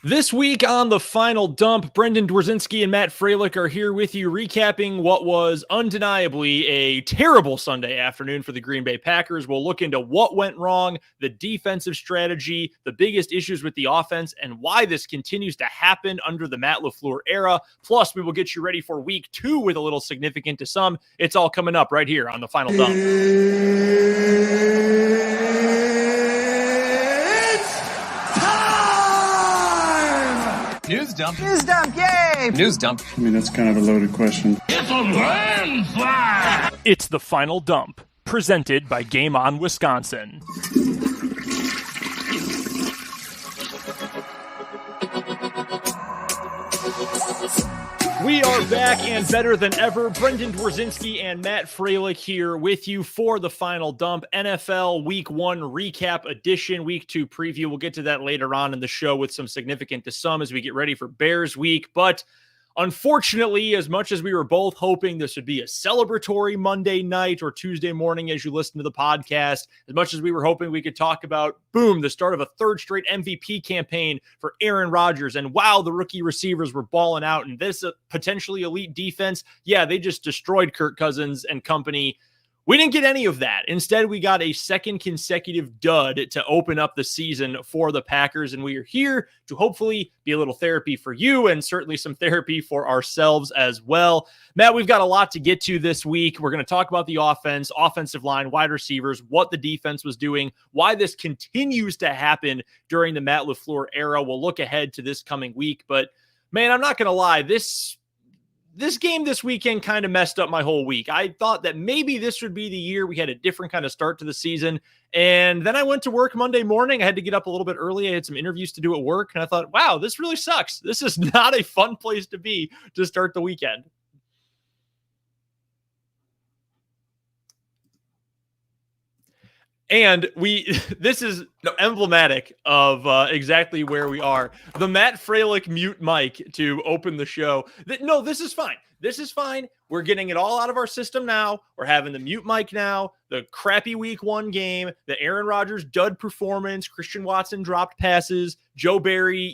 This week on The Final Dump, Brendan Dworzinski and Matt Freilich are here with you recapping what was undeniably a terrible Sunday afternoon for the Green Bay Packers. We'll look into what went wrong, the defensive strategy, the biggest issues with the offense, and why this continues to happen under the Matt LaFleur era. Plus, we will get you ready for week 2 with a little significant to some. It's all coming up right here on The Final Dump. News dump. News dump, yay! News dump. I mean, that's kind of a loaded question. It's a landslide! It's The Final Dump, presented by Game On Wisconsin. We are back and better than ever. Brendan Dworzinski and Matt Freilich here with you for The Final Dump, NFL Week 1 recap edition, Week 2 preview. We'll get to that later on in the show with some significant to some as we get ready for Bears Week. But unfortunately, as much as we were both hoping this would be a celebratory Monday night or Tuesday morning as you listen to the podcast, as much as we were hoping we could talk about, boom, the start of a third straight MVP campaign for Aaron Rodgers, and wow, the rookie receivers were balling out, and this potentially elite defense, yeah, they just destroyed Kirk Cousins and company. We didn't get any of that. Instead, we got a second consecutive dud to open up the season for the Packers, and we are here to hopefully be a little therapy for you and certainly some therapy for ourselves as well. Matt, we've got a lot to get to this week. We're going to talk about the offense, offensive line, wide receivers, what the defense was doing, why this continues to happen during the Matt LaFleur era. We'll look ahead to this coming week, but man, I'm not going to lie, this game this weekend kind of messed up my whole week. I thought that maybe this would be the year we had a different kind of start to the season. And then I went to work Monday morning. I had to get up a little bit early. I had some interviews to do at work. And I thought, wow, this really sucks. This is not a fun place to be to start the weekend. And this is emblematic of exactly where we are. The Matt Freilich mute mic to open the show. No, this is fine. This is fine. We're getting it all out of our system now. We're having the mute mic now, the crappy week 1 game, the Aaron Rodgers dud performance, Christian Watson dropped passes, Joe Barry,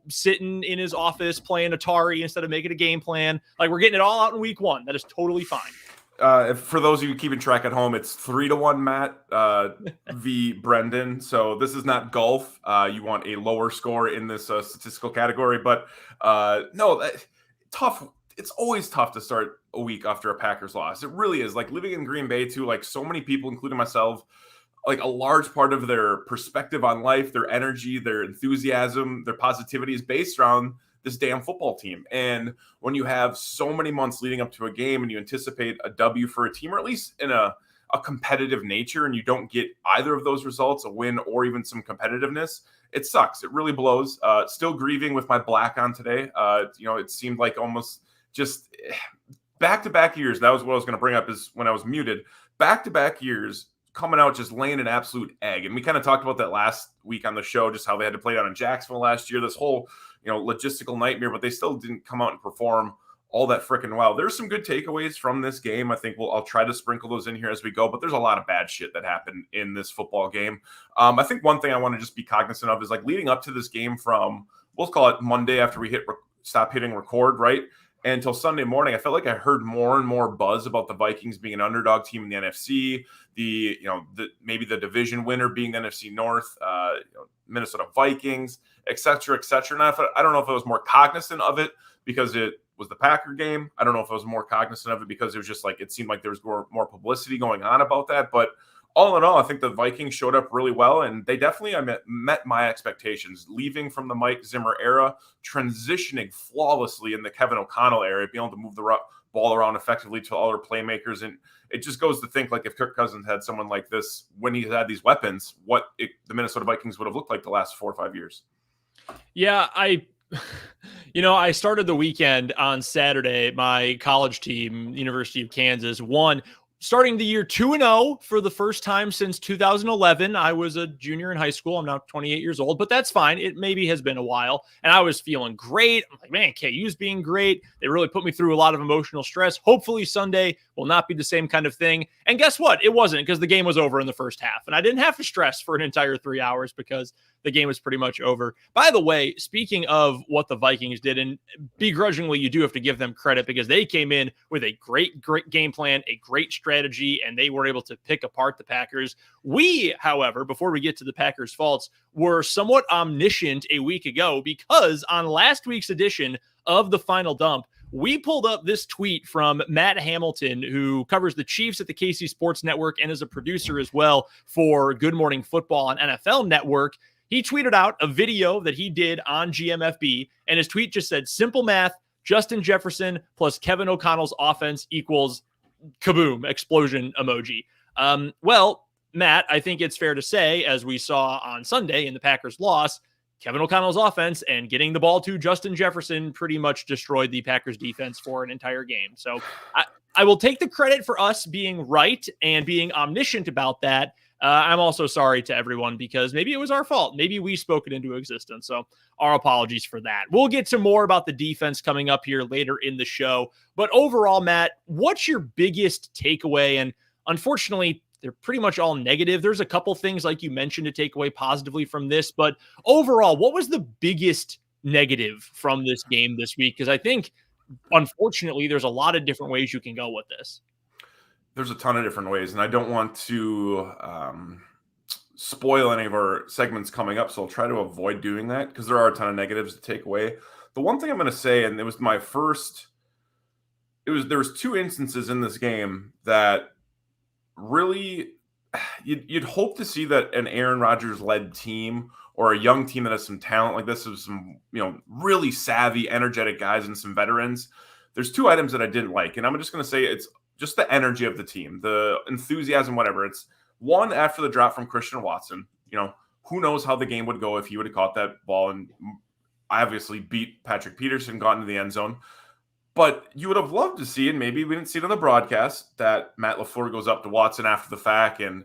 sitting in his office playing Atari instead of making a game plan. Like, we're getting it all out in week 1. That is totally fine. For those of you keeping track at home, it's 3-1 Matt v. Brendan. So this is not golf. You want a lower score in this statistical category, but tough. It's always tough to start a week after a Packers loss. It really is. Like, living in Green Bay too, like so many people, including myself, like a large part of their perspective on life, their energy, their enthusiasm, their positivity is based around this damn football team. And when you have so many months leading up to a game and you anticipate a W for a team, or at least in a competitive nature, and you don't get either of those results, a win or even some competitiveness, it sucks. It really blows. Still grieving with my black on today. It seemed like almost just back-to-back years. That was what I was going to bring up, is when I was muted. Back-to-back years coming out just laying an absolute egg. And we kind of talked about that last week on the show, just how they had to play down in Jacksonville last year, this whole logistical nightmare, but they still didn't come out and perform all that freaking well. There's some good takeaways from this game. I think I'll try to sprinkle those in here as we go, but there's a lot of bad shit that happened in this football game. I think one thing I want to just be cognizant of is, like, leading up to this game from, we'll call it Monday after we stop hitting record, right? And until Sunday morning, I felt like I heard more and more buzz about the Vikings being an underdog team in the NFC, maybe the division winner being the NFC North, Minnesota Vikings, et cetera, et cetera. And I don't know if I was more cognizant of it because it was the Packer game. I don't know if I was more cognizant of it because it was just like, it seemed like there was more publicity going on about that. But all in all, I think the Vikings showed up really well, and they definitely met my expectations. Leaving from the Mike Zimmer era, transitioning flawlessly in the Kevin O'Connell era, being able to move the ball around effectively to all their playmakers. And it just goes to think, like, if Kirk Cousins had someone like this when he had these weapons, the Minnesota Vikings would have looked like the last 4 or 5 years. Yeah, I started the weekend on Saturday. My college team, University of Kansas, won, starting the year 2-0 for the first time since 2011. I was a junior in high school. I'm now 28 years old, but that's fine. It maybe has been a while, and I was feeling great. I'm like, man, KU's being great. They really put me through a lot of emotional stress. Hopefully Sunday will not be the same kind of thing. And guess what? It wasn't, because the game was over in the first half, and I didn't have to stress for an entire 3 hours because the game was pretty much over. By the way, speaking of what the Vikings did, and begrudgingly, you do have to give them credit because they came in with a great game plan, a great strategy, and they were able to pick apart the Packers. We, however, before we get to the Packers' faults, were somewhat omniscient a week ago because on last week's edition of the Final Dump, we pulled up this tweet from Matt Hamilton, who covers the Chiefs at the KC Sports Network and is a producer as well for Good Morning Football on NFL Network. He tweeted out a video that he did on GMFB, and his tweet just said, simple math, Justin Jefferson plus Kevin O'Connell's offense equals kaboom, explosion emoji. Well, Matt, I think it's fair to say, as we saw on Sunday in the Packers' loss, Kevin O'Connell's offense and getting the ball to Justin Jefferson pretty much destroyed the Packers defense for an entire game. So I will take the credit for us being right and being omniscient about that. I'm also sorry to everyone because maybe it was our fault. Maybe we spoke it into existence. So our apologies for that. We'll get to more about the defense coming up here later in the show. But overall, Matt, what's your biggest takeaway? And unfortunately, they're pretty much all negative. There's a couple things like you mentioned to take away positively from this, but overall, what was the biggest negative from this game this week? Because I think, unfortunately, there's a lot of different ways you can go with this. There's a ton of different ways, and I don't want to spoil any of our segments coming up, so I'll try to avoid doing that because there are a ton of negatives to take away. The one thing I'm going to say, and it was my first, there was two instances in this game that really, you'd hope to see that an Aaron Rodgers-led team or a young team that has some talent like this, with some really savvy, energetic guys and some veterans. There's two items that I didn't like, and I'm just going to say it's just the energy of the team, the enthusiasm, whatever. It's one, after the drop from Christian Watson. Who knows how the game would go if he would have caught that ball and obviously beat Patrick Peterson, got into the end zone. But you would have loved to see, and maybe we didn't see it on the broadcast, that Matt LaFleur goes up to Watson after the fact and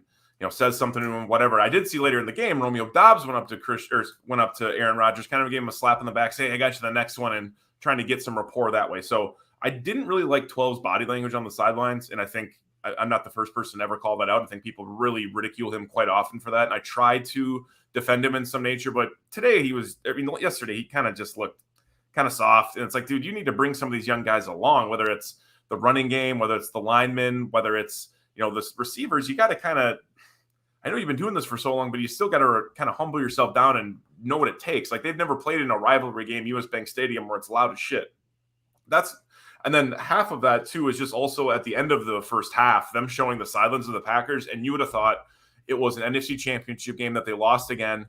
says something to him, whatever. I did see later in the game, Romeo Doubs went up to Aaron Rodgers, kind of gave him a slap in the back, saying, "I got you the next one," and trying to get some rapport that way. So I didn't really like 12's body language on the sidelines, and I think I'm not the first person to ever call that out. I think people really ridicule him quite often for that, and I tried to defend him in some nature, but today yesterday he kind of just looked kind of soft. And it's like, dude, you need to bring some of these young guys along, whether it's the running game, whether it's the linemen, whether it's, the receivers. You got to kind of, I know you've been doing this for so long, but you still got to kind of humble yourself down and know what it takes. Like, they've never played in a rivalry game, US Bank Stadium, where it's loud as shit. And then half of that too is just also at the end of the first half, them showing the silence of the Packers. And you would have thought it was an NFC Championship game that they lost again,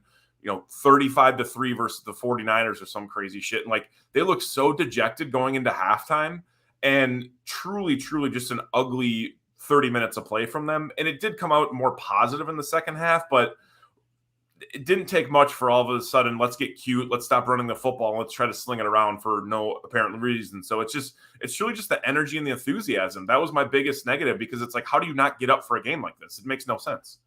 35-3 versus the 49ers or some crazy shit. And like, they look so dejected going into halftime, and truly, truly just an ugly 30 minutes of play from them. And it did come out more positive in the second half, but it didn't take much for all of a sudden, let's get cute, let's stop running the football, and let's try to sling it around for no apparent reason. So it's truly just the energy and the enthusiasm. That was my biggest negative, because it's like, how do you not get up for a game like this? It makes no sense.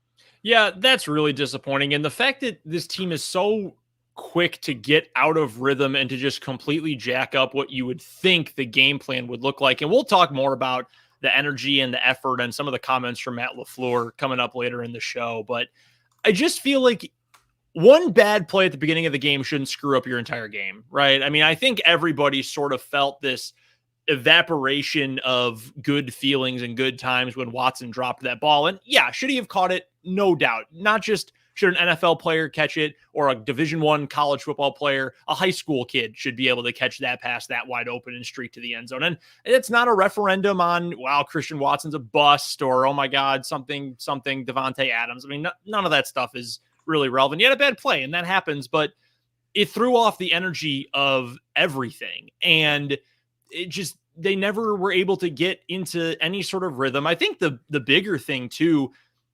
Yeah, that's really disappointing. And the fact that this team is so quick to get out of rhythm and to just completely jack up what you would think the game plan would look like. And we'll talk more about the energy and the effort and some of the comments from Matt LaFleur coming up later in the show. But I just feel like one bad play at the beginning of the game shouldn't screw up your entire game, right? I mean, I think everybody sort of felt this evaporation of good feelings and good times when Watson dropped that ball. And yeah, should he have caught it? No doubt. Not just should an NFL player catch it or a Division I college football player, a high school kid should be able to catch that pass that wide open and streak to the end zone. And it's not a referendum on, wow, Christian Watson's a bust, or, oh my God, something Devontae Adams. I mean, none of that stuff is really relevant. You had a bad play and that happens, but it threw off the energy of everything. And it just, they never were able to get into any sort of rhythm. I think the bigger thing too,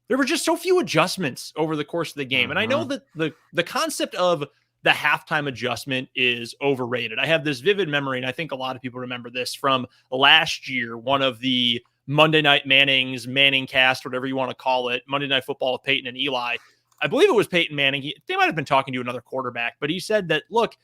there were just so few adjustments over the course of the game. And I know that the concept of the halftime adjustment is overrated. I have this vivid memory, and I think a lot of people remember this from last year, one of the Monday Night Manning cast, whatever you want to call it, Monday Night Football with Peyton and Eli. I believe it was Peyton Manning. They might have been talking to another quarterback, but he said that, look,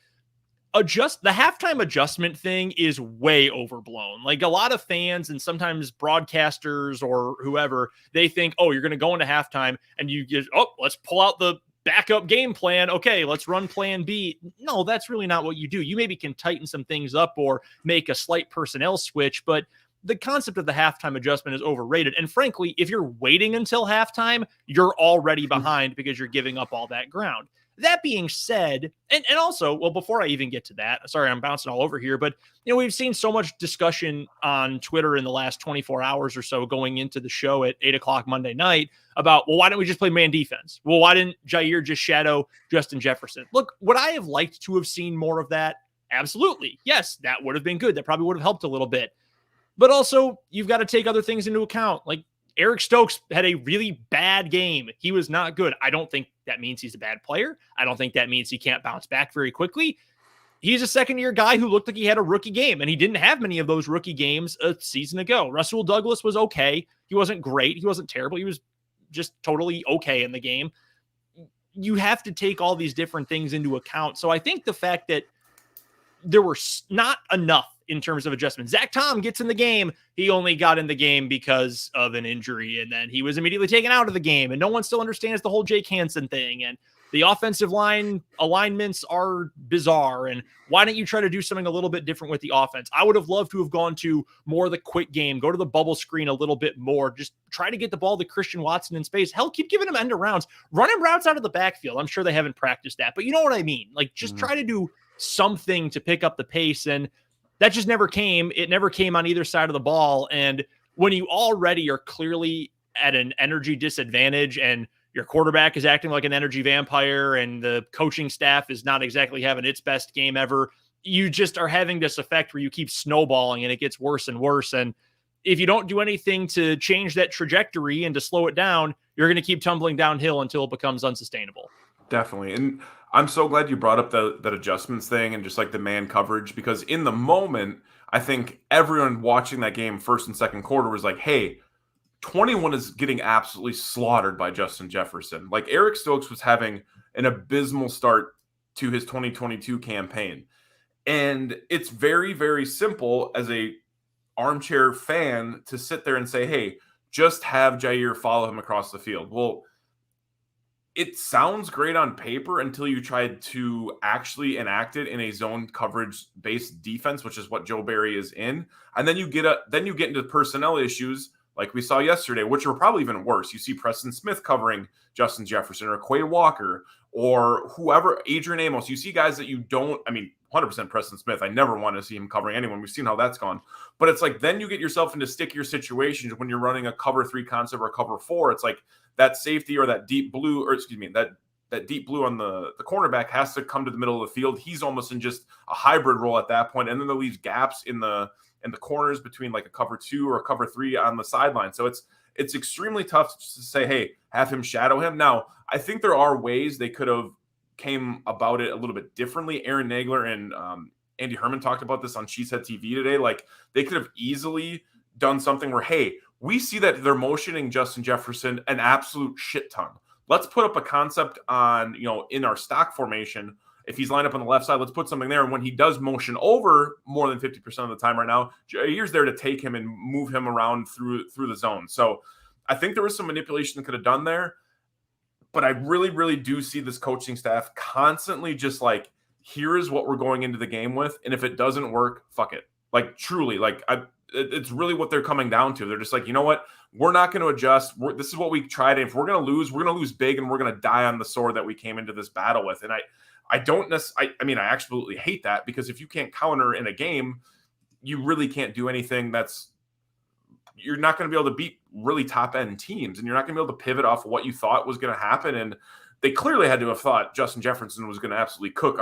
the halftime adjustment thing is way overblown. Like, a lot of fans and sometimes broadcasters or whoever, they think, oh, you're going to go into halftime and you just, let's pull out the backup game plan. Okay, let's run plan B. No, that's really not what you do. You maybe can tighten some things up or make a slight personnel switch, but the concept of the halftime adjustment is overrated. And frankly, if you're waiting until halftime, you're already behind because you're giving up all that ground. That being said, and also, well, before I even get to that, sorry, I'm bouncing all over here, but we've seen so much discussion on Twitter in the last 24 hours or so going into the show at 8:00 Monday night about, well, why don't we just play man defense? Well, why didn't Jair just shadow Justin Jefferson? Look, would I have liked to have seen more of that? Absolutely. Yes, that would have been good. That probably would have helped a little bit. But also, you've got to take other things into account. Like Eric Stokes had a really bad game. He was not good. I don't think that means he's a bad player. I don't think that means he can't bounce back very quickly. He's a second-year guy who looked like he had a rookie game, and he didn't have many of those rookie games a season ago. Rasul Douglas was okay. He wasn't great. He wasn't terrible. He was just totally okay in the game. You have to take all these different things into account. So I think the fact that there were not enough in terms of adjustments. Zach Tom gets in the game. He only got in the game because of an injury, and then he was immediately taken out of the game, and no one still understands the whole Jake Hansen thing, and the offensive line alignments are bizarre, and why don't you try to do something a little bit different with the offense? I would have loved to have gone to more of the quick game, go to the bubble screen a little bit more, just try to get the ball to Christian Watson in space. Hell, keep giving him end arounds, running routes out of the backfield. I'm sure they haven't practiced that, but you know what I mean? Like, just try to do something to pick up the pace, and that just never came. It never came on either side of the ball. And when you already are clearly at an energy disadvantage and your quarterback is acting like an energy vampire and the coaching staff is not exactly having its best game ever, you just are having this effect where you keep snowballing and it gets worse and worse. And if you don't do anything to change that trajectory and to slow it down, you're going to keep tumbling downhill until it becomes unsustainable. Definitely. And I'm so glad you brought up that adjustments thing and just like the man coverage, because in the moment, I think everyone watching that game first and second quarter was like, hey, 21 is getting absolutely slaughtered by Justin Jefferson. Like Eric Stokes was having an abysmal start to his 2022 campaign. And it's very, very simple as a armchair fan to sit there and say, hey, just have Jair follow him across the field. Well, it sounds great on paper until you tried to actually enact it in a zone coverage based defense, which is what Joe Barry is in. And then you get into personnel issues like we saw yesterday, which are probably even worse. You see Preston Smith covering Justin Jefferson or Quay Walker or whoever, Adrian Amos. You see guys that you don't, 100% Preston Smith. I never want to see him covering anyone. We've seen how that's gone. But it's like then you get yourself into stickier situations when you're running a cover 3 concept or a cover 4. It's like that safety or that deep blue, or excuse me, that deep blue on the cornerback has to come to the middle of the field. He's almost in just a hybrid role at that point. And then there leaves gaps in the corners between like a cover 2 or a cover 3 on the sideline. So it's extremely tough to say, hey, have him shadow him. Now, I think there are ways they could have came about it a little bit differently. Aaron Nagler and Andy Herman talked about this on Cheesehead TV today. Like they could have easily done something where, hey, we see that they're motioning Justin Jefferson an absolute shit ton. Let's put up a concept on, in our stock formation. If he's lined up on the left side, let's put something there. And when he does motion over more than 50% of the time right now, Jair's there to take him and move him around through the zone. So I think there was some manipulation that could have done there. But I really, really do see this coaching staff constantly just like, here is what we're going into the game with. And if it doesn't work, fuck it. Like truly, it's really what they're coming down to. They're just like, you know what? We're not going to adjust. This is what we tried. And if we're going to lose, we're going to lose big and we're going to die on the sword that we came into this battle with. And I don't necessarily, I absolutely hate that, because if you can't counter in a game, you really can't do anything you're not going to be able to beat really top end teams, and you're not going to be able to pivot off what you thought was going to happen. And they clearly had to have thought Justin Jefferson was going to absolutely cook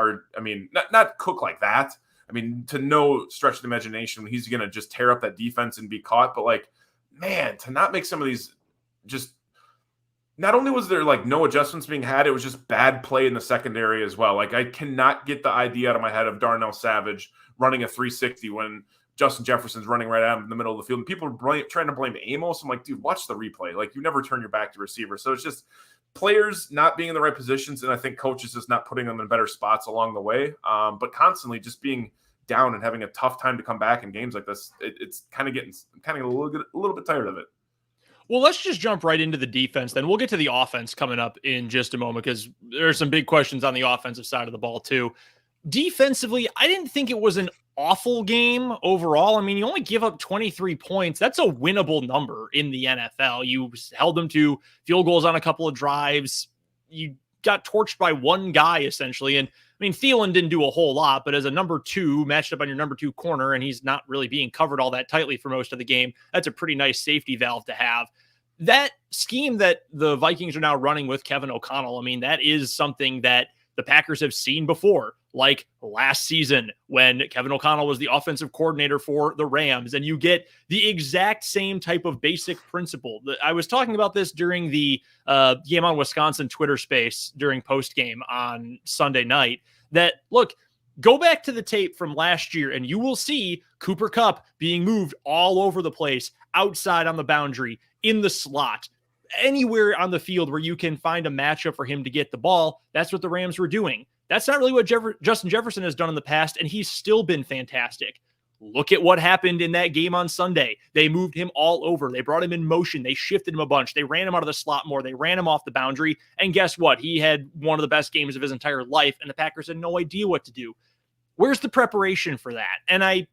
not cook like that. To no stretch of the imagination, he's going to just tear up that defense and be caught. But like, man, to not make some of these, just not only was there like no adjustments being had, it was just bad play in the secondary as well. Like I cannot get the idea out of my head of Darnell Savage running a 360 when Justin Jefferson's running right at him in the middle of the field. And people are trying to blame Amos. I'm like, dude, watch the replay. Like you never turn your back to receiver. So it's just players not being in the right positions. And I think coaches just not putting them in better spots along the way. But constantly just being down and having a tough time to come back in games like this. It's kind of a little bit tired of it. Well, let's just jump right into the defense. Then we'll get to the offense coming up in just a moment because there are some big questions on the offensive side of the ball too. Defensively, I didn't think it was an awful game overall. I mean, you only give up 23 points. That's a winnable number in the NFL. You held them to field goals on a couple of drives. You got torched by one guy essentially. And I mean, Thielen didn't do a whole lot, but as a number two matched up on your number two corner, and he's not really being covered all that tightly for most of the game, that's a pretty nice safety valve to have. That scheme that the Vikings are now running with Kevin O'Connell, I mean, that is something that the Packers have seen before, like last season when Kevin O'Connell was the offensive coordinator for the Rams, and you get the exact same type of basic principle. I was talking about this during the game on Wisconsin Twitter space during post game on Sunday night, that look, go back to the tape from last year and you will see Cooper Kupp being moved all over the place, outside on the boundary, in the slot, anywhere on the field where you can find a matchup for him to get the ball. That's what the Rams were doing. That's not really what Justin Jefferson has done in the past, and he's still been fantastic. Look at what happened in that game on Sunday. They moved him all over. They brought him in motion. They shifted him a bunch. They ran him out of the slot more. They ran him off the boundary. And guess what? He had one of the best games of his entire life, and the Packers had no idea what to do. Where's the preparation for that? And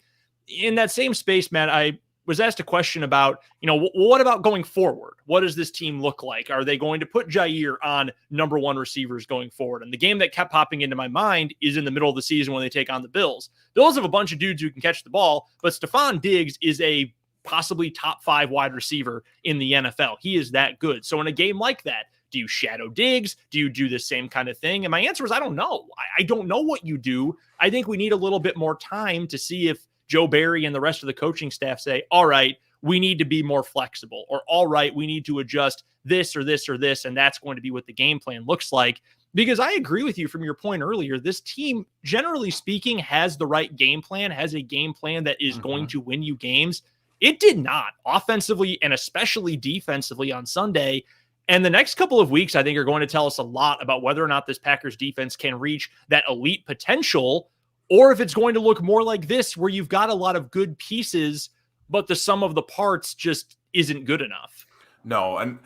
in that same space, Matt, I was asked a question about, what about going forward? What does this team look like? Are they going to put Jair on number one receivers going forward? And the game that kept popping into my mind is in the middle of the season when they take on the Bills. Bills have a bunch of dudes who can catch the ball, but Stephon Diggs is a possibly top 5 wide receiver in the NFL. He is that good. So in a game like that, do you shadow Diggs? Do you do the same kind of thing? And my answer is, I don't know. I don't know what you do. I think we need a little bit more time to see if Joe Barry and the rest of the coaching staff say, all right, we need to be more flexible, or all right, we need to adjust this or this or this, and that's going to be what the game plan looks like. Because I agree with you from your point earlier, this team, generally speaking, has the right game plan, has a game plan that is going to win you games. It did not, offensively and especially defensively on Sunday. And the next couple of weeks, I think, are going to tell us a lot about whether or not this Packers defense can reach that elite potential, or if it's going to look more like this, where you've got a lot of good pieces, but the sum of the parts just isn't good enough. No, and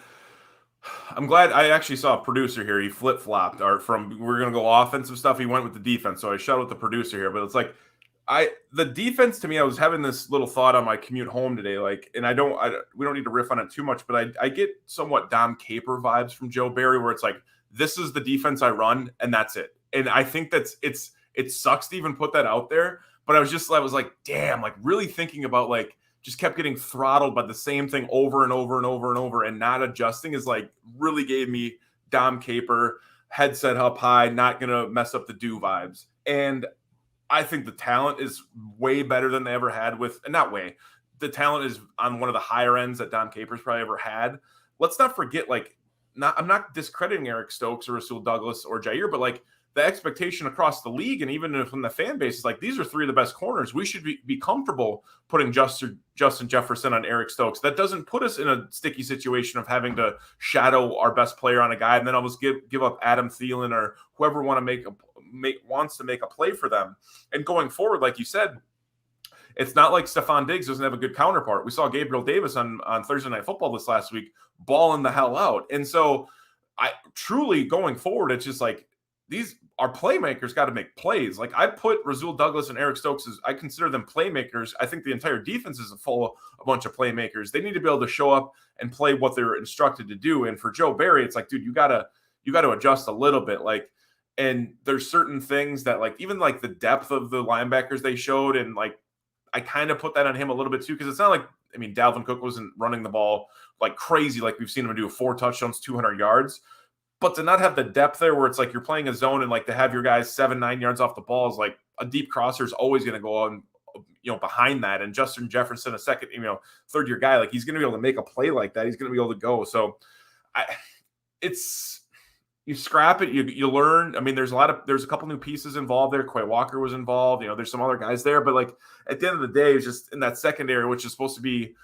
I'm glad I actually saw a producer here. He flip-flopped, or we're going to go offensive stuff. He went with the defense. So I shut out the producer here, but it's like, the defense to me, I was having this little thought on my commute home today, and we don't need to riff on it too much, but I get somewhat Dom Capers vibes from Joe Barry, where it's like, this is the defense I run, and that's it. And I think it sucks to even put that out there, but I was like, damn, like really thinking about, like, just kept getting throttled by the same thing over and over and over and over, and not adjusting is like really gave me Dom Capers, headset up high, not going to mess up the do vibes. And I think the talent is way better than they ever had the talent is on one of the higher ends that Dom Capers probably ever had. Let's not forget, I'm not discrediting Eric Stokes or Rasul Douglas or Jair, but like, the expectation across the league and even from the fan base is like, these are 3 of the best corners. We should be comfortable putting Justin Jefferson on Eric Stokes. That doesn't put us in a sticky situation of having to shadow our best player on a guy and then almost give up Adam Thielen or whoever wants to make a play for them. And going forward, like you said, it's not like Stephon Diggs doesn't have a good counterpart. We saw Gabriel Davis on Thursday Night Football this last week balling the hell out. And so I truly going forward, it's just like, our playmakers got to make plays. Like, I put Rasul Douglas and Eric Stokes I consider them playmakers. I think the entire defense is full of a bunch of playmakers. They need to be able to show up and play what they're instructed to do. And for Joe Barry, it's like, dude, you gotta adjust a little bit. Like, and there's certain things that, like, even like the depth of the linebackers they showed, and like I kind of put that on him a little bit too, because it's not like, I mean, Dalvin Cook wasn't running the ball like crazy, like we've seen him do 4 touchdowns, 200 yards. But to not have the depth there where it's like you're playing a zone and like to have your guys 7-9 yards off the ball is like a deep crosser is always going to go on, behind that. And Justin Jefferson, a second, third year guy, like he's going to be able to make a play like that. He's going to be able to go. So you scrap it, you learn. I mean, there's a couple new pieces involved there. Quay Walker was involved. There's some other guys there, but like at the end of the day, it's just in that secondary, which is supposed to be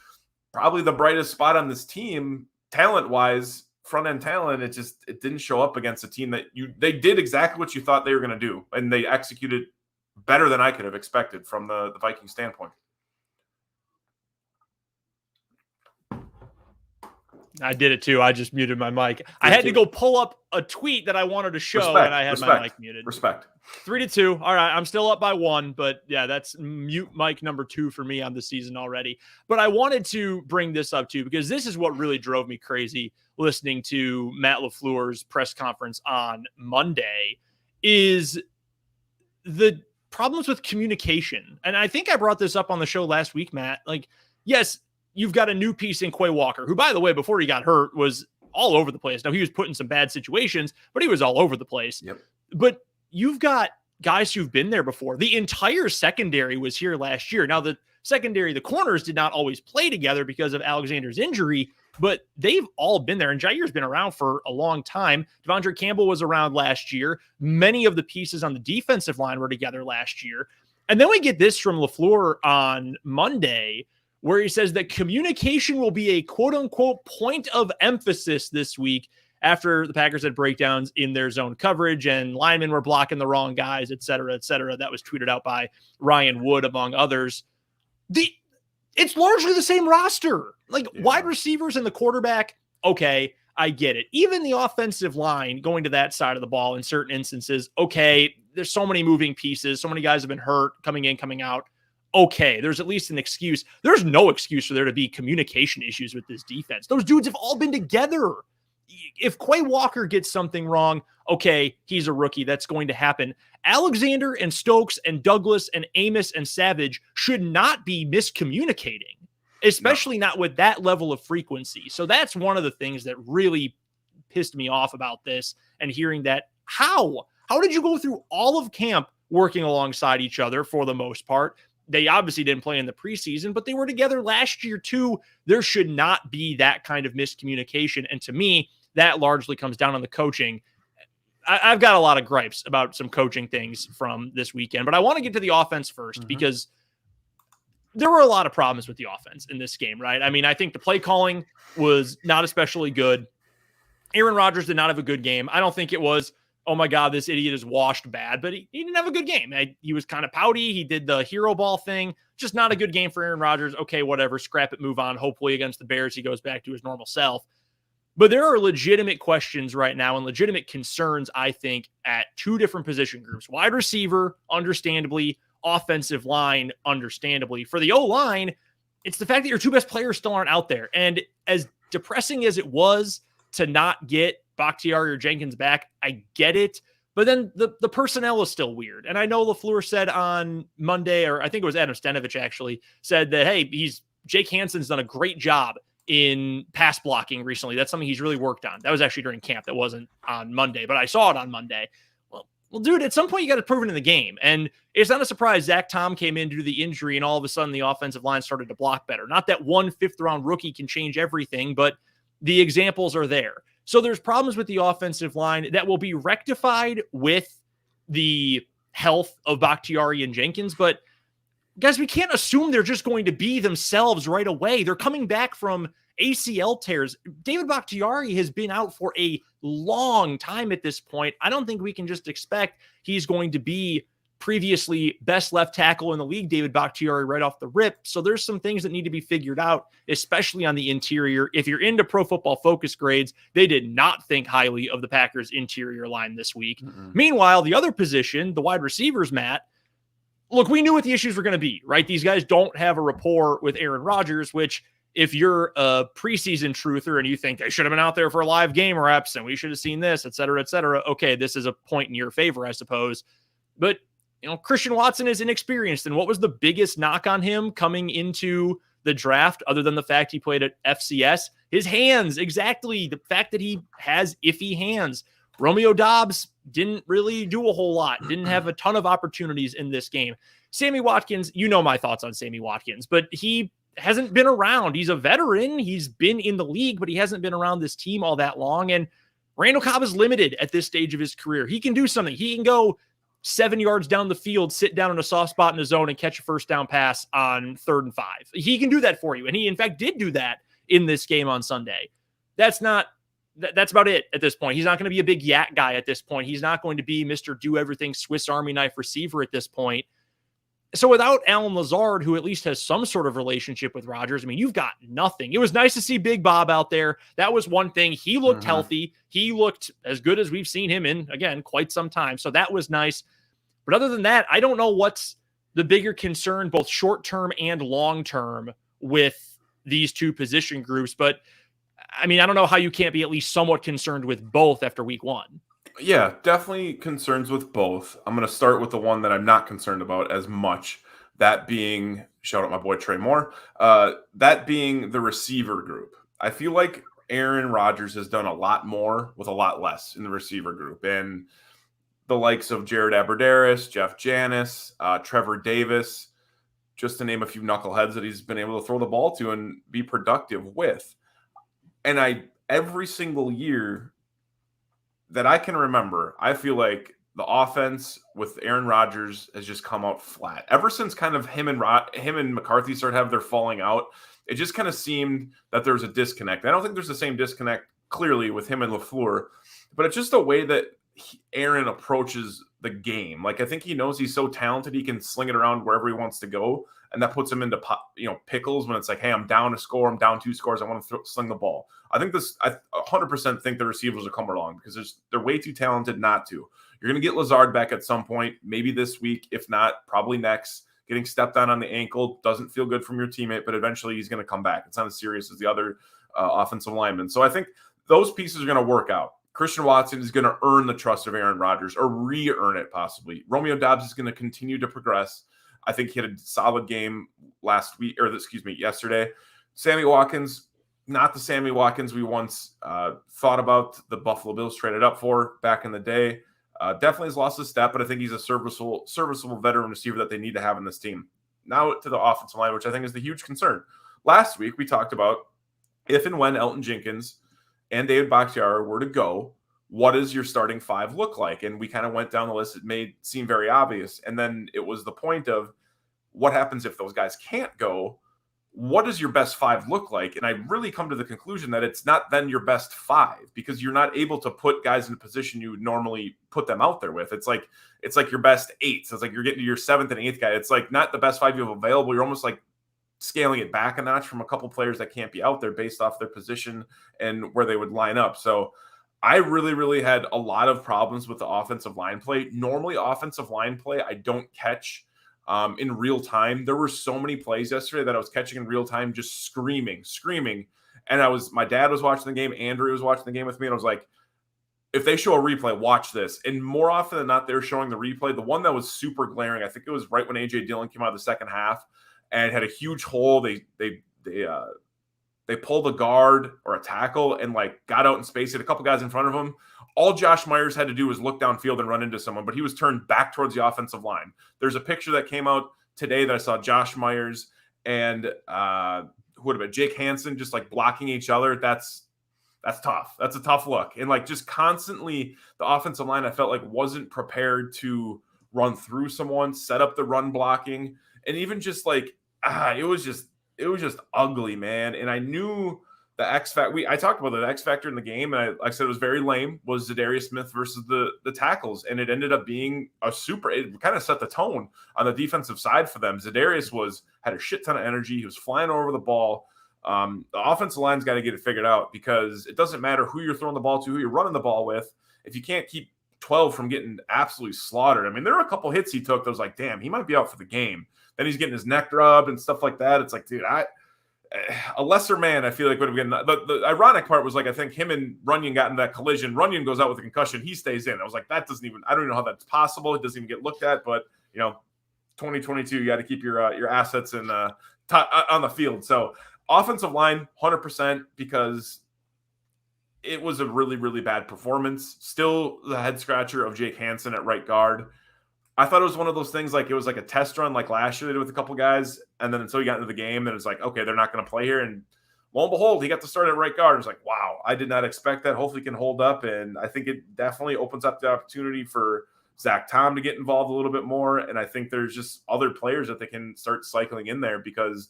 probably the brightest spot on this team, talent wise. Front end talent, it didn't show up against a team that they did exactly what you thought they were going to do, and they executed better than I could have expected from the Viking standpoint. I did it too. I just muted my mic. I had to go pull up a tweet that I wanted to show, and I had my mic muted. Respect. 3-2. All right, I'm still up by 1, but yeah, that's mute mic number 2 for me on the season already. But I wanted to bring this up too, because this is what really drove me crazy listening to Matt LaFleur's press conference on Monday, is the problems with communication. And I think I brought this up on the show last week, Matt. Like, yes, you've got a new piece in Quay Walker, who, by the way, before he got hurt, was all over the place. Now, he was put in some bad situations, but he was all over the place. Yep. But you've got guys who've been there before. The entire secondary was here last year. Now, the secondary, the corners did not always play together because of Alexander's injury, but they've all been there. And Jair's been around for a long time. Devondre Campbell was around last year. Many of the pieces on the defensive line were together last year. And then we get this from LaFleur on Monday, where he says that communication will be a quote-unquote point of emphasis this week after the Packers had breakdowns in their zone coverage and linemen were blocking the wrong guys, et cetera, et cetera. That was tweeted out by Ryan Wood, among others. It's largely the same roster. Like, wide receivers and the quarterback, okay, I get it. Even the offensive line going to that side of the ball in certain instances, okay, there's so many moving pieces. So many guys have been hurt, coming in, coming out. Okay, there's at least an excuse. There's no excuse for there to be communication issues with this defense. Those dudes have all been together. If Quay Walker gets something wrong, okay, he's a rookie. That's going to happen. Alexander and Stokes and Douglas and Amos and Savage should not be miscommunicating, especially not with that level of frequency. So that's one of the things that really pissed me off about this, and hearing that. How did you go through all of camp working alongside each other for the most part? They obviously didn't play in the preseason, but they were together last year too. There should not be that kind of miscommunication. And to me, that largely comes down on the coaching. I've got a lot of gripes about some coaching things from this weekend, but I want to get to the offense first, because there were a lot of problems with the offense in this game, right? I mean, I think the play calling was not especially good. Aaron Rodgers did not have a good game. I don't think it was, oh my God, this idiot is washed bad, but he didn't have a good game. He was kind of pouty. He did the hero ball thing. Just not a good game for Aaron Rodgers. Okay, whatever, scrap it, move on. Hopefully against the Bears, he goes back to his normal self. But there are legitimate questions right now and legitimate concerns, I think, at two different position groups. Wide receiver, understandably. Offensive line, understandably. For the O-line, it's the fact that your two best players still aren't out there. And as depressing as it was to not get Bakhtiari or Jenkins back, I get it. But then the personnel is still weird. And I know LaFleur said on Monday, or I think it was Adam Stenavich actually, said that, hey, Jake Hansen's done a great job in pass blocking recently. That's something he's really worked on. That was actually during camp. That wasn't on Monday, but I saw it on Monday. Well, dude, at some point you got to prove it in the game. And it's not a surprise Zach Tom came in due to the injury, and all of a sudden the offensive line started to block better. Not that one fifth-round rookie can change everything, but the examples are there. So there's problems with the offensive line that will be rectified with the health of Bakhtiari and Jenkins. But guys, we can't assume they're just going to be themselves right away. They're coming back from ACL tears. David Bakhtiari has been out for a long time at this point. I don't think we can just expect he's going to be previously best left tackle in the league, David Bakhtiari, right off the rip. So there's some things that need to be figured out, especially on the interior. If you're into Pro Football Focus grades, they did not think highly of the Packers' interior line this week. Meanwhile, the other position, the wide receivers, Matt, look, we knew what the issues were going to be, right? These guys don't have a rapport with Aaron Rodgers, which if you're a preseason truther and you think they should have been out there for live game reps and we should have seen this, et cetera, okay, this is a point in your favor, I suppose. But, Christian Watson is inexperienced. And what was the biggest knock on him coming into the draft, other than the fact he played at FCS? His hands, exactly. The fact that he has iffy hands. Romeo Doubs didn't really do a whole lot, didn't have a ton of opportunities in this game. Sammy Watkins, you know my thoughts on Sammy Watkins, but he hasn't been around. He's a veteran. He's been in the league, but he hasn't been around this team all that long. And Randall Cobb is limited at this stage of his career. He can do something. He can go 7 yards down the field, sit down in a soft spot in the zone and catch a first down pass on 3rd and 5. He can do that for you. And he, in fact, did do that in this game on Sunday. That's about it at this point. He's not going to be a big yak guy at this point. He's not going to be Mr. Do-everything Swiss Army knife receiver at this point. So without Alan Lazard, who at least has some sort of relationship with Rodgers, I mean, you've got nothing. It was nice to see Big Bob out there. That was one thing. He looked healthy. He looked as good as we've seen him in, again, quite some time. So that was nice. But other than that, I don't know what's the bigger concern, both short-term and long-term, with these two position groups. But I mean, I don't know how you can't be at least somewhat concerned with both after week one. Yeah, definitely concerns with both. I'm going to start with the one that I'm not concerned about as much. That being, shout out my boy Trey Moore, that being the receiver group. I feel like Aaron Rodgers has done a lot more with a lot less in the receiver group. And the likes of Jared Abbrederis, Jeff Janis, Trevor Davis, just to name a few knuckleheads that he's been able to throw the ball to and be productive with. And every single year that I can remember, I feel like the offense with Aaron Rodgers has just come out flat. Ever since kind of him and McCarthy started having their falling out, it just kind of seemed that there was a disconnect. I don't think there's the same disconnect clearly with him and LaFleur, but it's just a way that Aaron approaches the game. Like, I think he knows he's so talented, he can sling it around wherever he wants to go. And that puts him into, pickles when it's like, hey, I'm down a score, I'm down 2 scores, I want to sling the ball. I 100% think the receivers will come along because they're way too talented not to. You're going to get Lazard back at some point, maybe this week, if not, probably next. Getting stepped on the ankle doesn't feel good from your teammate, but eventually he's going to come back. It's not as serious as the other offensive linemen. So I think those pieces are going to work out. Christian Watson is going to earn the trust of Aaron Rodgers, or re-earn it possibly. Romeo Doubs is going to continue to progress. I think he had a solid game yesterday. Sammy Watkins, not the Sammy Watkins we once thought about the Buffalo Bills traded up for back in the day. Definitely has lost a step, but I think he's a serviceable veteran receiver that they need to have in this team. Now to the offensive line, which I think is the huge concern. Last week, we talked about if and when Elton Jenkins and David Bakhtiari were to go, what does your starting 5 look like? And we kind of went down the list. It made seem very obvious. And then it was the point of what happens if those guys can't go? What does your best 5 look like? And I really come to the conclusion that it's not then your best 5 because you're not able to put guys in a position you would normally put them out there with. It's like your best 8. So it's like you're getting to your 7th and 8th guy. It's like not the best 5 you have available. You're almost like scaling it back a notch from a couple players that can't be out there based off their position and where they would line up. So I really, really had a lot of problems with the offensive line play. Normally, offensive line play, I don't catch in real time. There were so many plays yesterday that I was catching in real time, just screaming. And my dad was watching the game. Andrew was watching the game with me. And I was like, if they show a replay, watch this. And more often than not, they're showing the replay. The one that was super glaring, I think it was right when A.J. Dillon came out of the second half and had a huge hole. They pulled a guard or a tackle and got out in space, hit a couple guys in front of him. All Josh Myers had to do was look downfield and run into someone, but he was turned back towards the offensive line. There's a picture that came out today that I saw Josh Myers and who would have been Jake Hansen just blocking each other. That's tough. That's a tough look. And just constantly the offensive line, I felt like wasn't prepared to run through someone, set up the run blocking, and even just it was just ugly, man. And I knew the X factor. I talked about the X factor in the game, and I said it was very lame. Was Zadarius Smith versus the tackles, and it ended up being it kind of set the tone on the defensive side for them. Zadarius had a shit ton of energy. He was flying over the ball. The offensive line's got to get it figured out because it doesn't matter who you're throwing the ball to, who you're running the ball with. If you can't keep 12 from getting absolutely slaughtered. I mean, there were a couple hits he took that was like, damn, he might be out for the game. Then he's getting his neck rubbed and stuff like that. It's like, dude, a lesser man, I feel like would have been. The ironic part was I think him and Runyon got in that collision. Runyon goes out with a concussion. He stays in. I was like, I don't even know how that's possible. It doesn't even get looked at. But 2022, you got to keep your assets on the field. So offensive line, 100% because it was a really, really bad performance. Still the head scratcher of Jake Hansen at right guard. I thought it was one of those things it was like a test run like last year they did with a couple guys. And then until he got into the game, then it's like, okay, they're not going to play here. And lo and behold, he got to start at right guard. It's like, wow, I did not expect that. Hopefully he can hold up. And I think it definitely opens up the opportunity for Zach Tom to get involved a little bit more. And I think there's just other players that they can start cycling in there because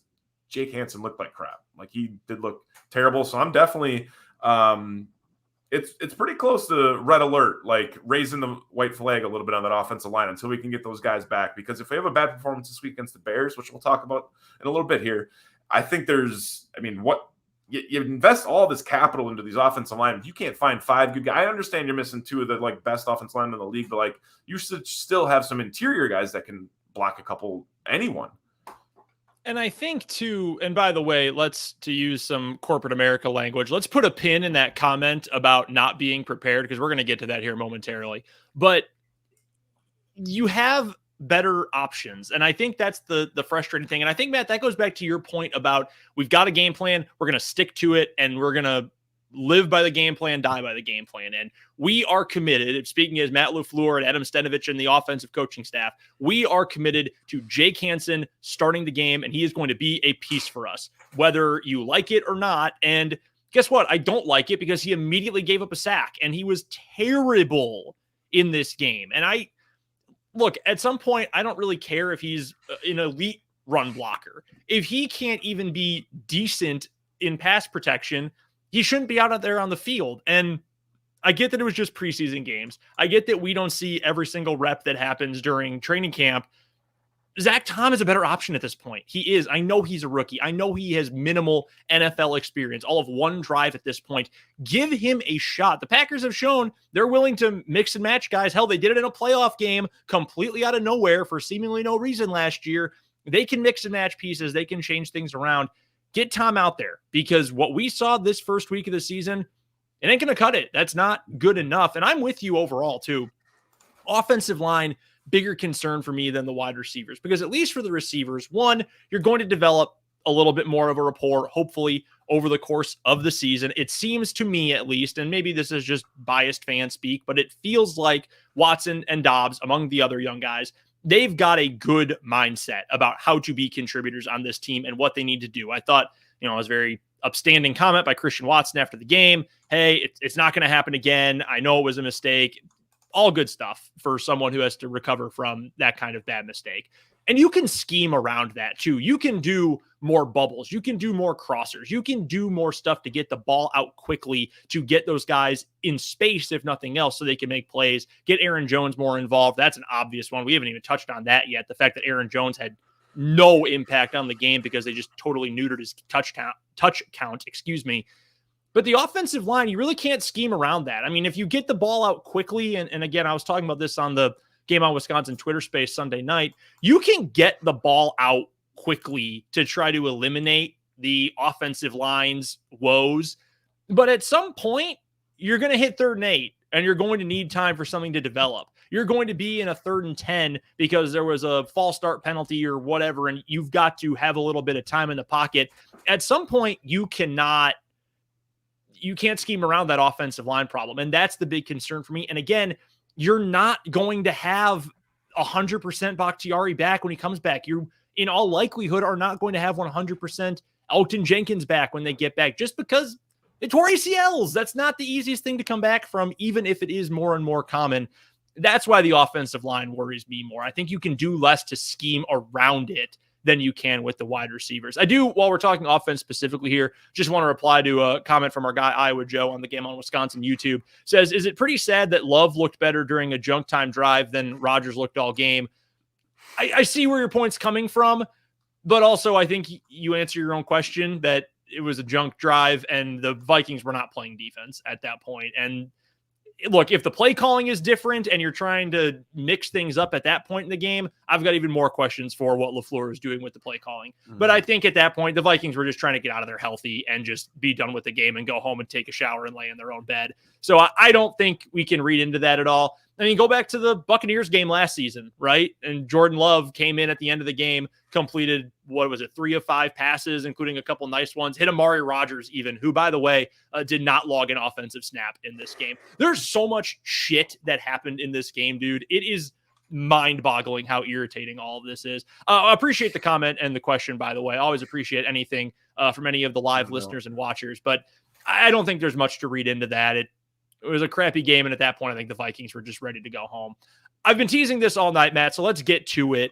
Jake Hansen looked like crap. He did look terrible. So I'm definitely it's pretty close to red alert, like raising the white flag a little bit on that offensive line until we can get those guys back. Because if we have a bad performance this week against the Bears, which we'll talk about in a little bit here, I think you invest all this capital into these offensive linemen. You can't find 5 good guys. I understand you're missing 2 of the like best offensive linemen in the league, but like you should still have some interior guys that can block anyone. And I think too, and by the way, to use some corporate America language, let's put a pin in that comment about not being prepared, because we're going to get to that here momentarily. But you have better options. And I think that's the frustrating thing. And I think, Matt, that goes back to your point about we've got a game plan, we're going to stick to it, and we're going to live by the game plan, die by the game plan. And we are committed, speaking as Matt LaFleur and Adam Stenovich and the offensive coaching staff, we are committed to Jake Hansen starting the game, and he is going to be a piece for us, whether you like it or not. And guess what? I don't like it because he immediately gave up a sack, and he was terrible in this game. And look, at some point, I don't really care if he's an elite run blocker. If he can't even be decent in pass protection, he shouldn't be out there on the field. And I get that it was just preseason games. I get that we don't see every single rep that happens during training camp. Zach Tom is a better option at this point. He is. I know he's a rookie. I know he has minimal NFL experience, all of one drive at this point. Give him a shot. The Packers have shown they're willing to mix and match guys. Hell, they did it in a playoff game completely out of nowhere for seemingly no reason last year. They can mix and match pieces. They can change things around. Get Tom out there, because what we saw this first week of the season, it ain't going to cut it. That's not good enough. And I'm with you overall too. Offensive line, bigger concern for me than the wide receivers, because at least for the receivers, one, you're going to develop a little bit more of a rapport, hopefully over the course of the season. It seems to me, at least, and maybe this is just biased fan speak, but it feels like Watson and Dobbs, among the other young guys, they've got a good mindset about how to be contributors on this team and what they need to do. I thought, it was a very upstanding comment by Christian Watson after the game. Hey, it's not going to happen again. I know it was a mistake. All good stuff for someone who has to recover from that kind of bad mistake. And you can scheme around that too. You can do more bubbles. You can do more crossers. You can do more stuff to get the ball out quickly, to get those guys in space, if nothing else, so they can make plays, get Aaron Jones more involved. That's an obvious one. We haven't even touched on that yet. The fact that Aaron Jones had no impact on the game because they just totally neutered his touch count, But the offensive line, you really can't scheme around that. I mean, if you get the ball out quickly, and again, I was talking about this on the Game on Wisconsin Twitter space Sunday night, you can get the ball out quickly to try to eliminate the offensive line's woes. But at some point, you're going to hit 3rd and 8, and you're going to need time for something to develop. You're going to be in a 3rd and 10 because there was a false start penalty or whatever, and you've got to have a little bit of time in the pocket. At some point, you can't scheme around that offensive line problem. And that's the big concern for me. And again, you're not going to have 100% Bakhtiari back when he comes back. You, in all likelihood, are not going to have 100% Elton Jenkins back when they get back, just because they tore ACLs. That's not the easiest thing to come back from, even if it is more and more common. That's why the offensive line worries me more. I think you can do less to scheme around it than you can with the wide receivers. I do, while we're talking offense specifically here, just want to reply to a comment from our guy Iowa Joe on the Game on Wisconsin YouTube. Says, is it pretty sad that Love looked better during a junk time drive than Rodgers looked all game? I see where your point's coming from, but also I think you answer your own question that it was a junk drive and the Vikings were not playing defense at that point. And look, if the play calling is different and you're trying to mix things up at that point in the game, I've got even more questions for what LaFleur is doing with the play calling. Mm-hmm. But I think at that point, the Vikings were just trying to get out of there healthy and just be done with the game and go home and take a shower and lay in their own bed. So I don't think we can read into that at all. I mean, go back to the Buccaneers game last season, right? And Jordan Love came in at the end of the game, completed, 3 of 5 passes, including a couple nice ones, hit Amari Rodgers even, who, by the way, did not log an offensive snap in this game. There's so much shit that happened in this game, dude. It is mind-boggling how irritating all of this is. I appreciate the comment and the question, by the way. I always appreciate anything from any of the live listeners and watchers, but I don't think there's much to read into that. It was a crappy game, and at that point, I think the Vikings were just ready to go home. I've been teasing this all night, Matt, so let's get to it.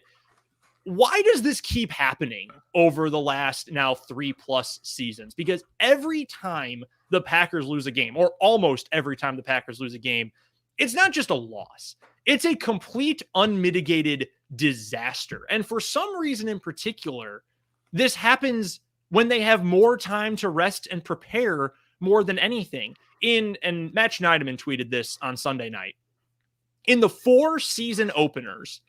Why does this keep happening over the last now 3+ seasons? Because every time the Packers lose a game, or almost every time the Packers lose a game, it's not just a loss. It's a complete unmitigated disaster. And for some reason in particular, this happens when they have more time to rest and prepare more than anything. And Matt Schneiderman tweeted this on Sunday night. In the 4 season openers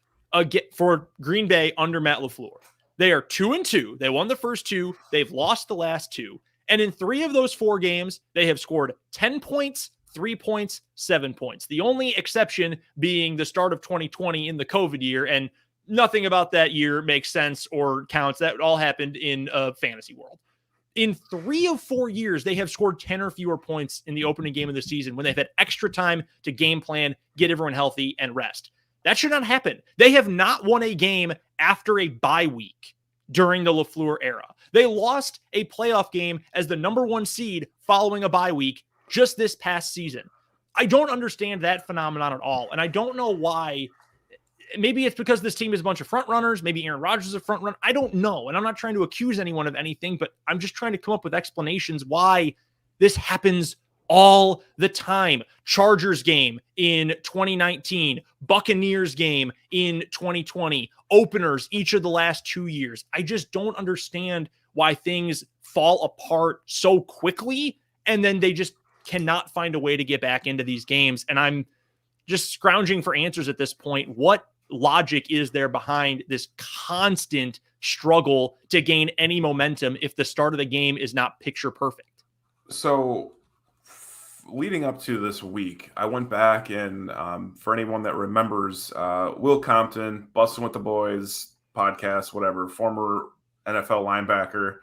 for Green Bay under Matt LaFleur, they are 2-2. They won the first 2. They've lost the last 2. And in 3 of those 4 games, they have scored 10 points, 3 points, 7 points. The only exception being the start of 2020 in the COVID year. And nothing about that year makes sense or counts. That all happened in a fantasy world. In 3 of 4 years, they have scored 10 or fewer points in the opening game of the season when they've had extra time to game plan, get everyone healthy, and rest. That should not happen. They have not won a game after a bye week during the LaFleur era. They lost a playoff game as the number 1 seed following a bye week just this past season. I don't understand that phenomenon at all, and I don't know why. Maybe it's because this team is a bunch of front runners. Maybe Aaron Rodgers is a front runner. I don't know. And I'm not trying to accuse anyone of anything, but I'm just trying to come up with explanations why this happens all the time. Chargers game in 2019, Buccaneers game in 2020, openers each of the last 2 years. I just don't understand why things fall apart so quickly and then they just cannot find a way to get back into these games. And I'm just scrounging for answers at this point. What logic is there behind this constant struggle to gain any momentum if the start of the game is not picture perfect? So leading up to this week, I went back and for anyone that remembers Will Compton, Bustin' with the Boys podcast, whatever, former NFL linebacker,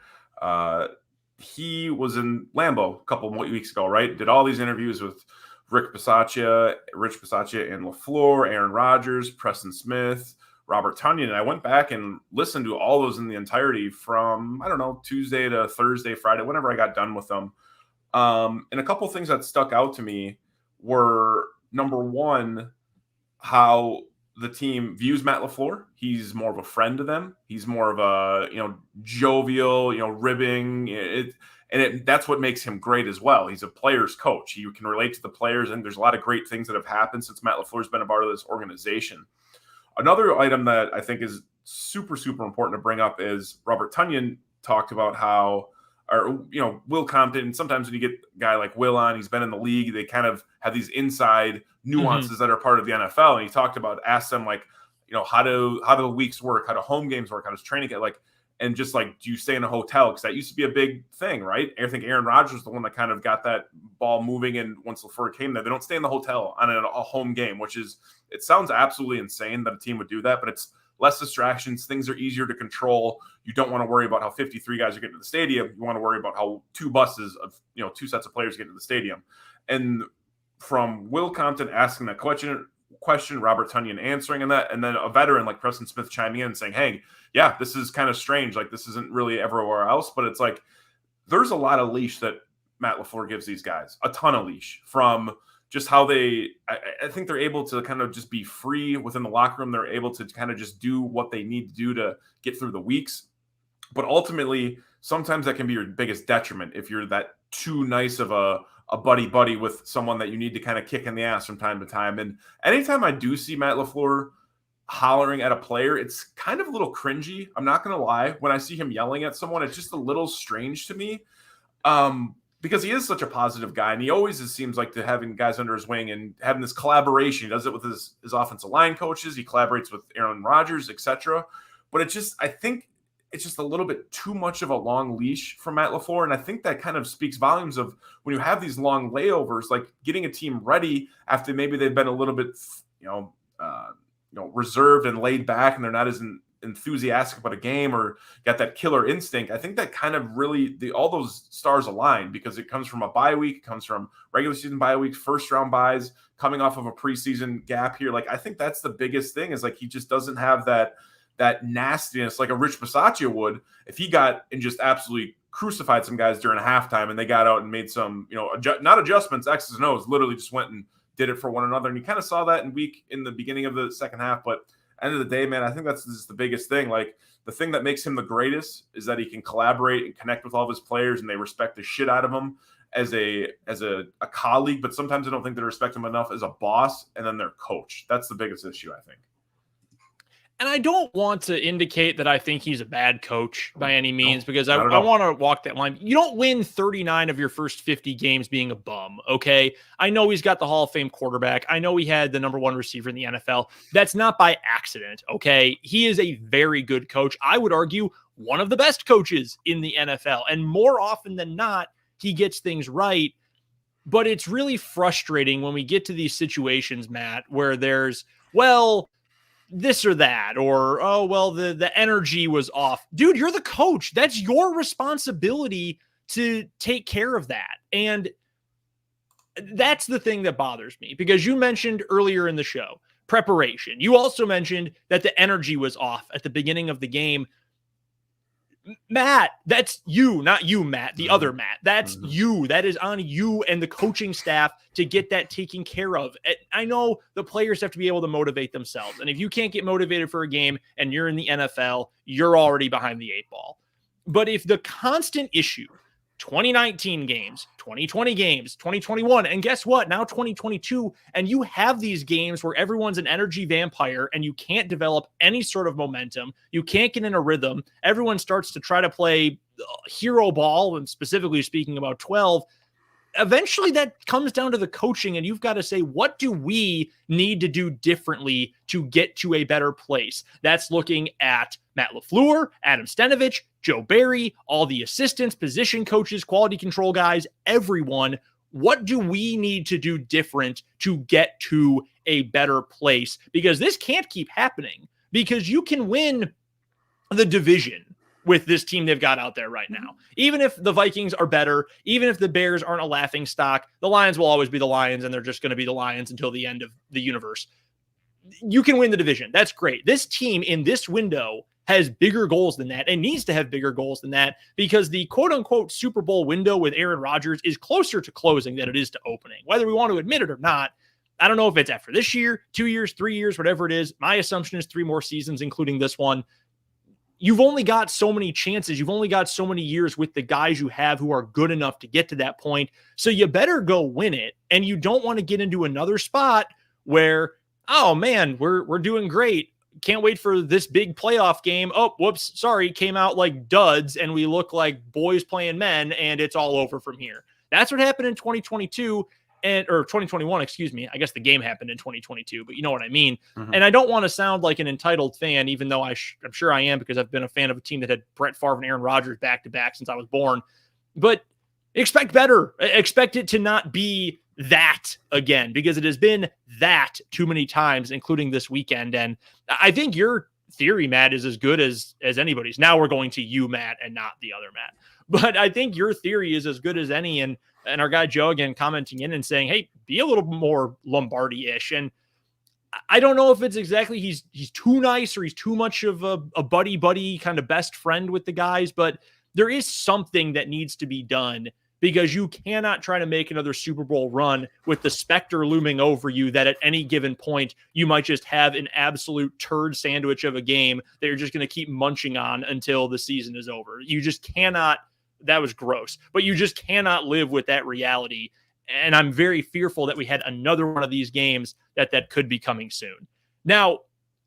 he was in Lambeau a couple of weeks ago, right? Did all these interviews with Rich Bisaccia, and LaFleur, Aaron Rodgers, Preston Smith, Robert Tonyan. And I went back and listened to all those in the entirety from, I don't know, Tuesday to Thursday, Friday, whenever I got done with them. And a couple of things that stuck out to me were, number one, how the team views Matt LaFleur. He's more of a friend to them. He's more of a, jovial, ribbing. That's what makes him great as well. He's a player's coach. He can relate to the players, and there's a lot of great things that have happened since Matt LaFleur's been a part of this organization. Another item that I think is super, super important to bring up is Robert Tonyan talked about how, Will Compton, sometimes when you get a guy like Will on, he's been in the league, they kind of have these inside nuances that are part of the NFL. And he asked them how do the weeks work? How do home games work? How does training get and just do you stay in a hotel? Because that used to be a big thing, right? I think Aaron Rodgers was the one that kind of got that ball moving. And once LaFleur came there, they don't stay in the hotel on a home game, it sounds absolutely insane that a team would do that, but it's less distractions. Things are easier to control. You don't want to worry about how 53 guys are getting to the stadium. You want to worry about how 2 buses of, 2 sets of players get to the stadium. And from Will Compton asking that question, Robert Tonyan answering that, and then a veteran like Preston Smith chiming in and saying, hey, yeah, this is kind of strange. This isn't really everywhere else, but it's there's a lot of leash that Matt LaFleur gives these guys, a ton of leash, from just how I think they're able to kind of just be free within the locker room. They're able to kind of just do what they need to do to get through the weeks. But ultimately, sometimes that can be your biggest detriment if you're that too nice of a buddy with someone that you need to kind of kick in the ass from time to time. And anytime I do see Matt LaFleur hollering at a player, it's kind of a little cringy. I'm not going to lie. When I see him yelling at someone, it's just a little strange to me because he is such a positive guy. And he always seems like to having guys under his wing and having this collaboration. He does it with his offensive line coaches. He collaborates with Aaron Rodgers, etc. But I think it's just a little bit too much of a long leash for Matt LaFleur. And I think that kind of speaks volumes of when you have these long layovers, getting a team ready after maybe they've been a little bit, reserved and laid back and they're not as enthusiastic about a game or got that killer instinct. I think that kind of really all those stars align because it comes from a bye week, it comes from regular season bye weeks, first round buys, coming off of a preseason gap here. I think that's the biggest thing is he just doesn't have that nastiness like a Rich Bisaccia would if he got and just absolutely crucified some guys during a halftime and they got out and made some, not adjustments, X's and O's, literally just went and did it for one another. And you kind of saw that in the beginning of the second half. But end of the day, man, I think this is the biggest thing. The thing that makes him the greatest is that he can collaborate and connect with all of his players and they respect the shit out of him. as a colleague, but sometimes I don't think they respect him enough as a boss and then their coach. That's the biggest issue, I think. And I don't want to indicate that I think he's a bad coach by any means, because I not at all. want to walk that line. You don't win 39 of your first 50 games being a bum, okay? I know he's got the Hall of Fame quarterback. I know he had the number one receiver in the NFL. That's not by accident, okay? He is a very good coach. I would argue one of the best coaches in the NFL. And more often than not, he gets things right. But it's really frustrating when we get to these situations, Matt, where there's, well, this or that, or, oh, well, the energy was off. Dude, you're the coach. That's your responsibility to take care of that. And that's the thing that bothers me, because you mentioned earlier in the show, preparation. You also mentioned that the energy was off at the beginning of the game. Matt, that's you, not you, Matt, the other Matt. That's you. That is on you and the coaching staff to get that taken care of. I know the players have to be able to motivate themselves. And if you can't get motivated for a game and you're in the NFL, you're already behind the eight ball. But if the constant issue, 2019 games, 2020 games, 2021, and guess what? Now 2022, and you have these games where everyone's an energy vampire and you can't develop any sort of momentum. You can't get in a rhythm. Everyone starts to try to play hero ball, and specifically speaking about 12. Eventually that comes down to the coaching, and you've got to say, what do we need to do differently to get to a better place? That's looking at Matt LaFleur, Adam Stenovich, Joe Barry, all the assistants, position coaches, quality control guys, everyone. What do we need to do different to get to a better place? Because this can't keep happening, because you can win the division with this team they've got out there right now. Even if the Vikings are better, even if the Bears aren't a laughing stock, the Lions will always be the Lions, and they're just going to be the Lions until the end of the universe. You can win the division. That's great. This team in this window has bigger goals than that, and needs to have bigger goals than that, because the quote-unquote Super Bowl window with Aaron Rodgers is closer to closing than it is to opening. Whether we want to admit it or not, I don't know if it's after this year, 2 years, 3 years, whatever it is. My assumption is 3 more seasons, including this one. You've only got so many chances. You've only got so many years with the guys you have who are good enough to get to that point. So you better go win it. And you don't want to get into another spot where, oh man, we're doing great. Can't wait for this big playoff game. Oh, whoops, sorry, came out like duds and we look like boys playing men and it's all over from here. That's what happened in 2022 or 2021, excuse me. I guess the game happened in 2022, but you know what I mean. And I don't want to sound like an entitled fan, even though I'm sure I am, because I've been a fan of a team that had Brett Favre and Aaron Rodgers back to back since I was born. But expect better. Expect it to not be that again, because it has been that too many times, including this weekend. And I think your theory, Matt, is as good as anybody's. Now we're going to you, Matt, and not the other Matt. But I think your theory is as good as any. And our guy Joe, again, commenting in and saying, hey, be a little more Lombardi-ish. And I don't know if it's exactly he's too nice or he's too much of a buddy kind of best friend with the guys, but there is something that needs to be done, because you cannot try to make another Super Bowl run with the specter looming over you that at any given point you might just have an absolute turd sandwich of a game that you're just going to keep munching on until the season is over. You just cannot. That was gross, but you just cannot live with that reality. And I'm very fearful that we had another one of these games that could be coming soon. Now,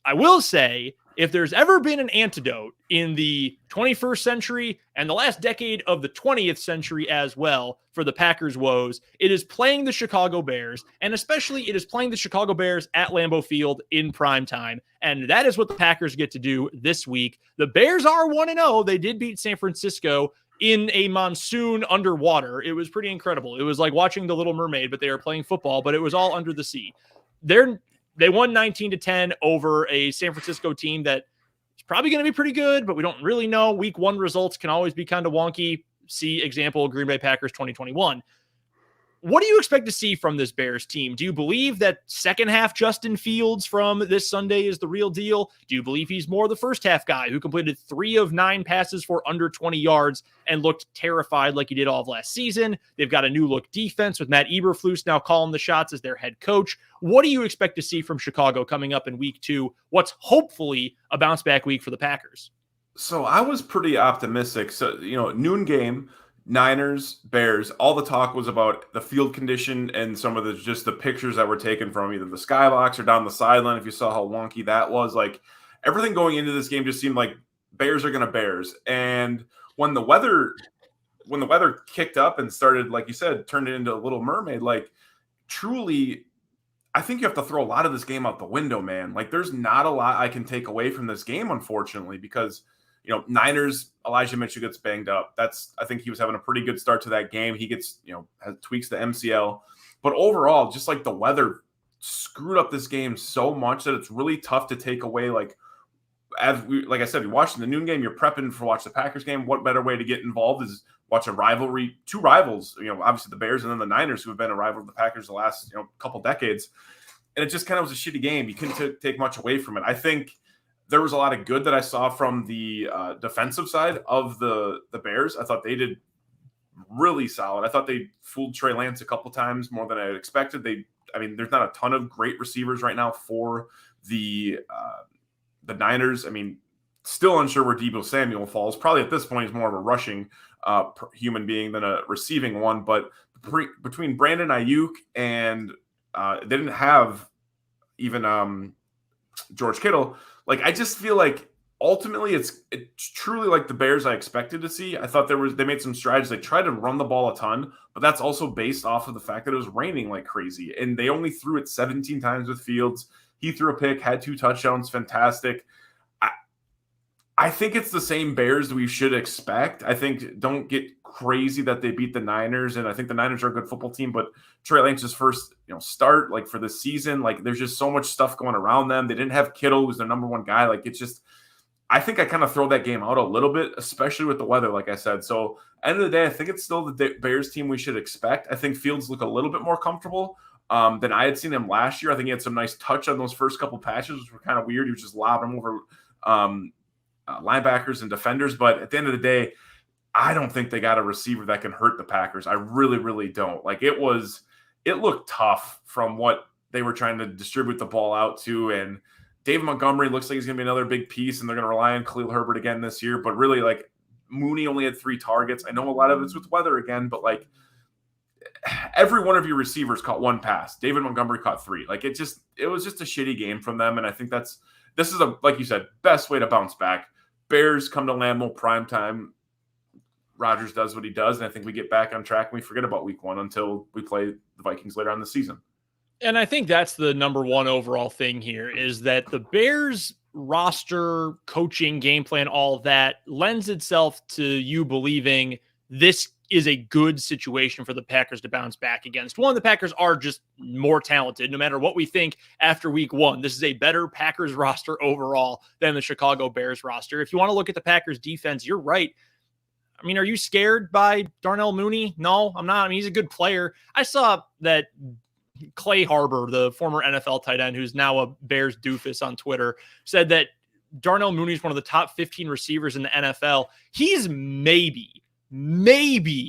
I will say, if there's ever been an antidote in the 21st century and the last decade of the 20th century as well for the Packers' woes, it is playing the Chicago Bears, and especially it is playing the Chicago Bears at Lambeau Field in prime time. And that is what the Packers get to do this week. The Bears are 1-0. They did beat San Francisco in a monsoon underwater. It was pretty incredible. It was like watching The Little Mermaid, but they were playing football, but it was all under the sea. They won 19-10 over a San Francisco team that is probably going to be pretty good, but we don't really know. Week 1 results can always be kind of wonky. See example, Green Bay Packers 2021. What do you expect to see from this Bears team? Do you believe that second half Justin Fields from this Sunday is the real deal? Do you believe he's more the first half guy who completed 3 of 9 passes for under 20 yards and looked terrified like he did all of last season? They've got a new look defense with Matt Eberflus now calling the shots as their head coach. What do you expect to see from Chicago coming up in week 2? What's hopefully a bounce back week for the Packers? So I was pretty optimistic. So, noon game, Niners, Bears, all the talk was about the field condition and some of the pictures that were taken from either the skybox or down the sideline. If you saw how wonky that was, like everything going into this game just seemed like Bears are going to Bears. And when the weather kicked up and started, like you said, turned it into a Little Mermaid, like truly, I think you have to throw a lot of this game out the window, man. Like there's not a lot I can take away from this game, unfortunately, because Niners, Elijah Mitchell gets banged up. I think he was having a pretty good start to that game. He gets, tweaks the MCL. But overall, just like the weather screwed up this game so much that it's really tough to take away. Like I said, you're watching the noon game, you're prepping for watch the Packers game. What better way to get involved is watch a rivalry, two rivals, obviously the Bears and then the Niners, who have been a rival of the Packers the last, couple decades. And it just kind of was a shitty game. You couldn't take much away from it. I think there was a lot of good that I saw from the defensive side of the Bears. I thought they did really solid. I thought they fooled Trey Lance a couple times more than I had expected. There's not a ton of great receivers right now for the Niners. Still unsure where Deebo Samuel falls. Probably at this point, he's more of a rushing human being than a receiving one. But between Brandon Ayuk and they didn't have even George Kittle. Like, I just feel like ultimately it's truly like the Bears I expected to see. I thought they made some strides. They tried to run the ball a ton, but that's also based off of the fact that it was raining like crazy. And they only threw it 17 times with Fields. He threw a pick, had 2 touchdowns. Fantastic. I think it's the same Bears we should expect. I think don't get crazy that they beat the Niners, and I think the Niners are a good football team, but Trey Lance's first start like for the season, like there's just so much stuff going around them. They didn't have Kittle, who's their number one guy. Like it's just, I think I kind of throw that game out a little bit, especially with the weather, like I said. So end of the day, I think it's still the Bears team we should expect. I think Fields look a little bit more comfortable than I had seen him last year. I think he had some nice touch on those first couple patches, which were kind of weird. He was just lobbing them over linebackers and defenders, but at the end of the day, I don't think they got a receiver that can hurt the Packers. I really, really don't. Like it looked tough from what they were trying to distribute the ball out to, and David Montgomery looks like he's going to be another big piece, and they're going to rely on Khalil Herbert again this year, but really, like, Mooney only had 3 targets. I know a lot of it's with weather again, but like every one of your receivers caught 1 pass. David Montgomery caught 3. Like it was just a shitty game from them, and I think this is like you said, best way to bounce back. Bears come to Lambeau primetime. Rodgers does what he does, and I think we get back on track and we forget about week 1 until we play the Vikings later on in the season. And I think that's the number one overall thing here is that the Bears roster, coaching, game plan, all that lends itself to you believing this is a good situation for the Packers to bounce back against. One, the Packers are just more talented. No matter what we think after week 1, this is a better Packers roster overall than the Chicago Bears roster. If you want to look at the Packers defense, you're right. Are you scared by Darnell Mooney? No, I'm not. He's a good player. I saw that Clay Harbor, the former NFL tight end, who's now a Bears doofus on Twitter, said that Darnell Mooney is one of the top 15 receivers in the NFL. He's maybe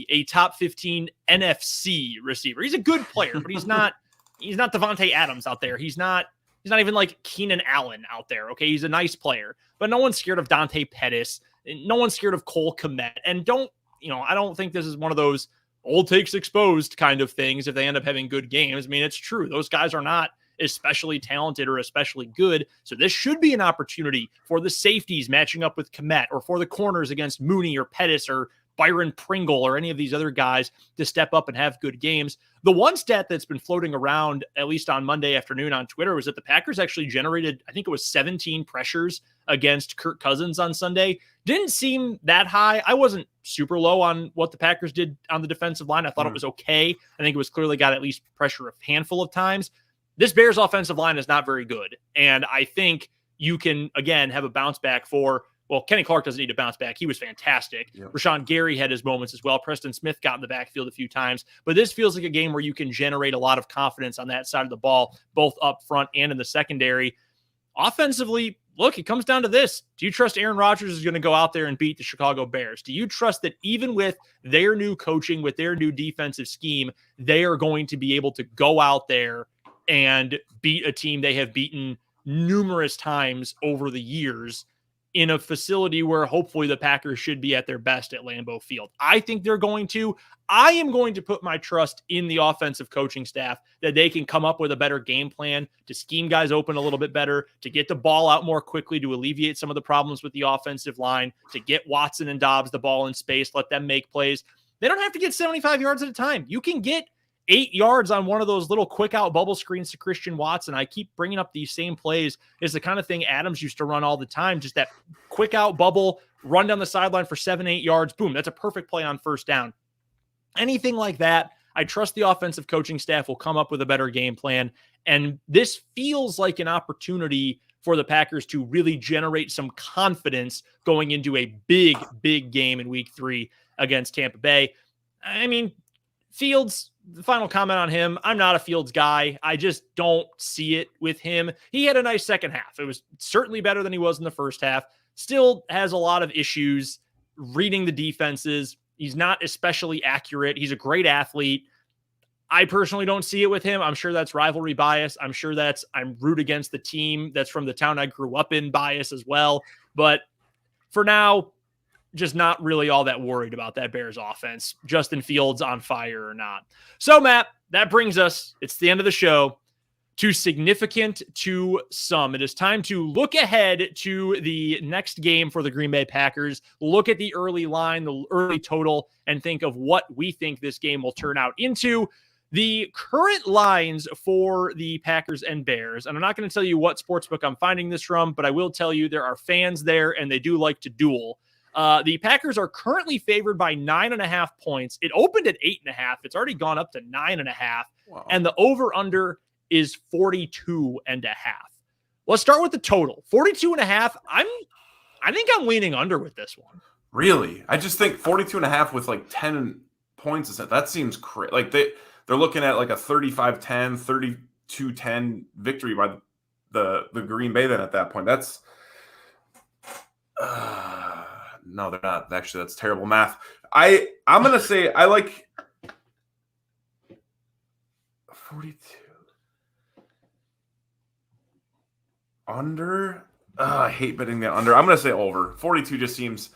a top 15 NFC receiver. He's a good player, but he's not Devontae Adams out there. He's not even like Keenan Allen out there. Okay. He's a nice player, but no one's scared of Dante Pettis. No one's scared of Cole Kmet. And I don't think this is one of those old takes exposed kind of things if they end up having good games. It's true. Those guys are not especially talented or especially good. So this should be an opportunity for the safeties matching up with Kmet, or for the corners against Mooney or Pettis or Byron Pringle or any of these other guys to step up and have good games. The one stat that's been floating around, at least on Monday afternoon on Twitter, was that the Packers actually generated, I think it was 17 pressures against Kirk Cousins on Sunday. Didn't seem that high. I wasn't super low on what the Packers did on the defensive line. I thought it was okay. I think it was clearly got at least pressure a handful of times. This Bears offensive line is not very good. And I think you can, again, have a bounce back Kenny Clark doesn't need to bounce back. He was fantastic. Yep. Rashawn Gary had his moments as well. Preston Smith got in the backfield a few times. But this feels like a game where you can generate a lot of confidence on that side of the ball, both up front and in the secondary. Offensively, look, it comes down to this. Do you trust Aaron Rodgers is going to go out there and beat the Chicago Bears? Do you trust that even with their new coaching, with their new defensive scheme, they are going to be able to go out there and beat a team they have beaten numerous times over the years in a facility where hopefully the Packers should be at their best at Lambeau Field. I think they're going to. I am going to put my trust in the offensive coaching staff that they can come up with a better game plan to scheme guys open a little bit better, to get the ball out more quickly, to alleviate some of the problems with the offensive line, to get Watson and Dobbs the ball in space, let them make plays. They don't have to get 75 yards at a time. You can get 8 yards on one of those little quick out bubble screens to Christian Watson. I keep bringing up these same plays. It's the kind of thing Adams used to run all the time. Just that quick out bubble, run down the sideline for 7-8 yards. Boom. That's a perfect play on first down. Anything like that, I trust the offensive coaching staff will come up with a better game plan. And this feels like an opportunity for the Packers to really generate some confidence going into a big, big game in week 3 against Tampa Bay. I mean, Fields, the final comment on him, I'm not a Fields guy. I just don't see it with him. He had a nice second half. It was certainly better than he was in the first half. Still has a lot of issues reading the defenses. He's not especially accurate. He's a great athlete. I personally don't see it with him. I'm sure that's rivalry bias. I'm sure that's I'm root against the team that's from the town I grew up in bias as well. But for now, just not really all that worried about that Bears offense. Justin Fields on fire or not. So, Matt, that brings us, it's the end of the show, to significant to some. It is time to look ahead to the next game for the Green Bay Packers, look at the early line, the early total, and think of what we think this game will turn out into. The current lines for the Packers and Bears, and I'm not going to tell you what sportsbook I'm finding this from, but I will tell you there are fans there and they do like to duel. The Packers are currently favored by 9.5 points. It opened at 8.5. It's already gone up to 9.5. Wow. And the over-under is 42.5. Let's start with the total. 42.5. I think I'm leaning under with this one. Really? I just think 42.5 with like 10 points. That seems crazy. Like they're looking at like a 35-10, 32-10 victory by the Green Bay then at that point. That's no, they're not. Actually, that's terrible math. I'm gonna say I like 42 under. I hate betting the under. I'm gonna say over. 42 just seems.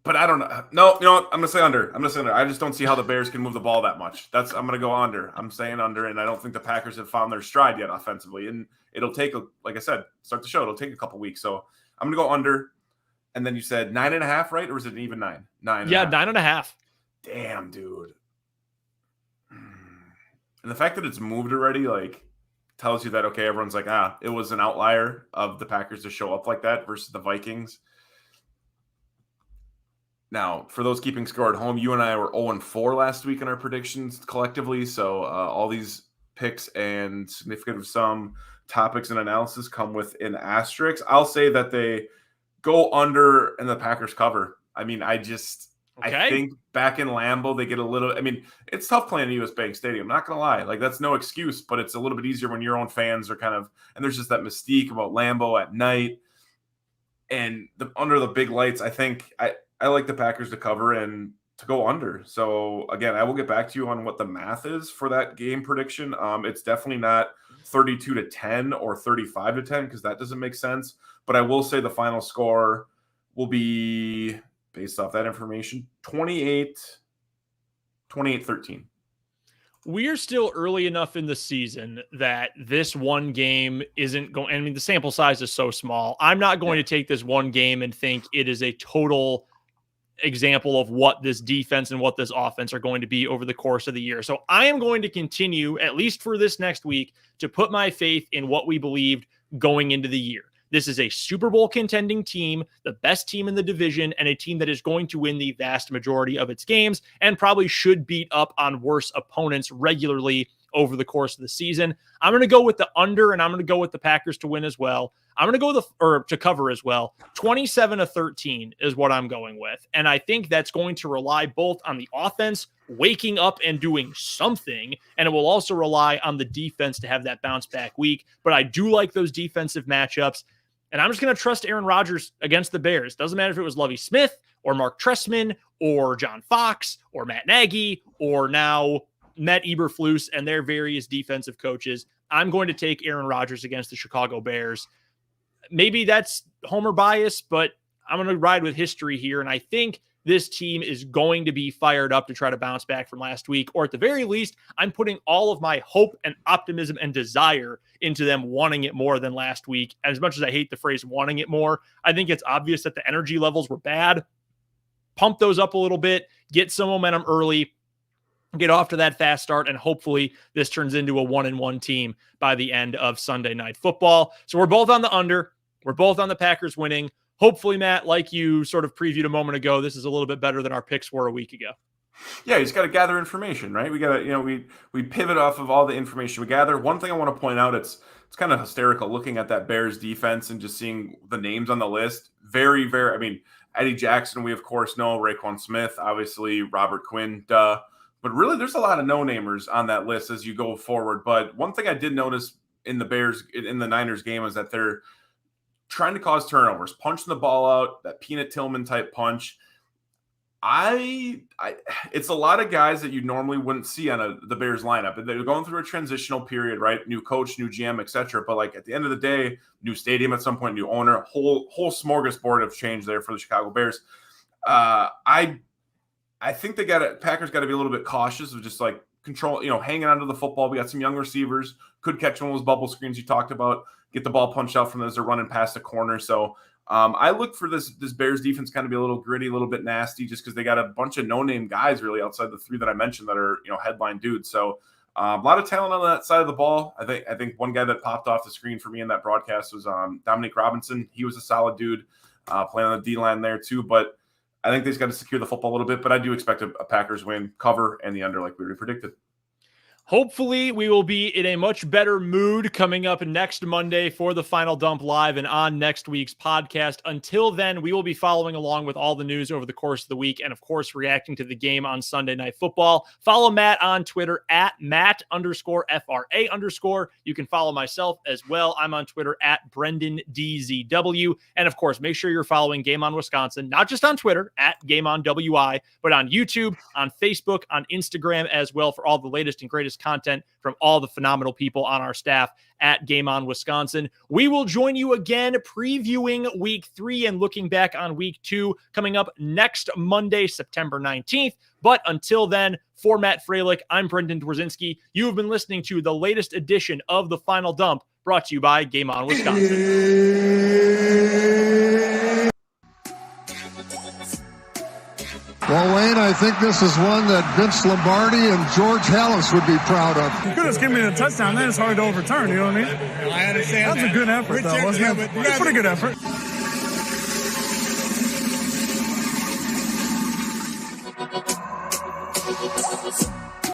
But I don't know. No, you know what? I'm gonna say under. I just don't see how the Bears can move the ball that much. I'm gonna go under. I'm saying under, and I don't think the Packers have found their stride yet offensively. And it'll take, like I said, start the show. It'll take a couple weeks. So I'm gonna go under. And then you said 9.5, right? Or was it an even 9? 9. Yeah, 9.5. Damn, dude. And the fact that it's moved already, like, tells you that, okay, everyone's like, it was an outlier of the Packers to show up like that versus the Vikings. Now, for those keeping score at home, you and I were 0-4 last week in our predictions collectively. So all these picks and significant of some topics and analysis come with an asterisk. I'll say that they go under and the Packers cover. I mean, I think back in Lambeau, they get a little, I mean, it's tough playing at US Bank Stadium. Not going to lie. Like, that's no excuse, but it's a little bit easier when your own fans are kind of, and there's just that mystique about Lambeau at night and under the big lights. I think I like the Packers to cover and to go under. So again, I will get back to you on what the math is for that game prediction. It's definitely not 32-10 or 35-10 because that doesn't make sense. But I will say the final score will be, based off that information, 28-13. We're still early enough in the season that this one game isn't going. I mean, the sample size is so small. I'm not going to take this one game and think it is a total example of what this defense and what this offense are going to be over the course of the year. So I am going to continue, at least for this next week, to put my faith in what we believed going into the year. This is a Super Bowl contending team, the best team in the division, and a team that is going to win the vast majority of its games and probably should beat up on worse opponents regularly over the course of the season. I'm going to go with the under, and I'm going to go with the Packers to win as well. I'm going to go to cover as well. 27-13 is what I'm going with. And I think that's going to rely both on the offense waking up and doing something, and it will also rely on the defense to have that bounce back week. But I do like those defensive matchups. And I'm just going to trust Aaron Rodgers against the Bears. Doesn't matter if it was Lovie Smith or Mark Trestman or John Fox or Matt Nagy or now Matt Eberflus and their various defensive coaches. I'm going to take Aaron Rodgers against the Chicago Bears. maybe that's homer bias, but I'm going to ride with history here. And I think this team is going to be fired up to try to bounce back from last week, or at the very least, I'm putting all of my hope and optimism and desire into them wanting it more than last week. And as much as I hate the phrase wanting it more, I think it's obvious that the energy levels were bad. Pump those up a little bit, get some momentum early, get off to that fast start, and hopefully this turns into a 1-1 team by the end of Sunday Night Football. So we're both on the under. We're both on the Packers winning. Hopefully, Matt, like you sort of previewed a moment ago, this is a little bit better than our picks were a week ago. Yeah, you just got to gather information, right? We got to, we pivot off of all the information we gather. One thing I want to point out, it's kind of hysterical looking at that Bears defense and just seeing the names on the list. Very, very, I mean, Eddie Jackson, we of course know, Raekwon Smith, obviously, Robert Quinn, duh. But really, there's a lot of no-namers on that list as you go forward. But one thing I did notice in the Niners game is that they're trying to cause turnovers, punching the ball out, that Peanut Tillman type punch. It's a lot of guys that you normally wouldn't see on the Bears lineup. They're going through a transitional period, right? New coach, new GM, etc. But like at the end of the day, new stadium at some point, new owner, whole smorgasbord of change there for the Chicago Bears. I think Packers got to be a little bit cautious of just like control, hanging onto the football. We got some young receivers, could catch one of those bubble screens you talked about, get the ball punched out from those they're running past the corner. So I look for this Bears defense kind of be a little gritty, a little bit nasty, just because they got a bunch of no-name guys really outside the three that I mentioned that are headline dudes. So a lot of talent on that side of the ball. I think one guy that popped off the screen for me in that broadcast was Dominique Robinson. He was a solid dude playing on the D-line there too, but I think they just got to secure the football a little bit. But I do expect a Packers win, cover, and the under like we already predicted. Hopefully, we will be in a much better mood coming up next Monday for the Final Dump Live and on next week's podcast. Until then, we will be following along with all the news over the course of the week and, of course, reacting to the game on Sunday Night Football. Follow Matt on Twitter at Matt_FRA_. You can follow myself as well. I'm on Twitter at BrendanDZW. And, of course, make sure you're following Game On Wisconsin, not just on Twitter at Game On WI, but on YouTube, on Facebook, on Instagram as well for all the latest and greatest content from all the phenomenal people on our staff at Game On Wisconsin. We will join you again previewing week 3 and looking back on week 2 coming up next Monday, September 19th. But until then, for Matt Freilich, I'm Brendan Dworzinski. You have been listening to the latest edition of The Final Dump, brought to you by Game On Wisconsin. Well, Wayne, I think this is one that Vince Lombardi and George Hallis would be proud of. You could have given me the touchdown. Then it's hard to overturn. You know what I mean? I understand. That's a good effort, though, wasn't it? Pretty good effort.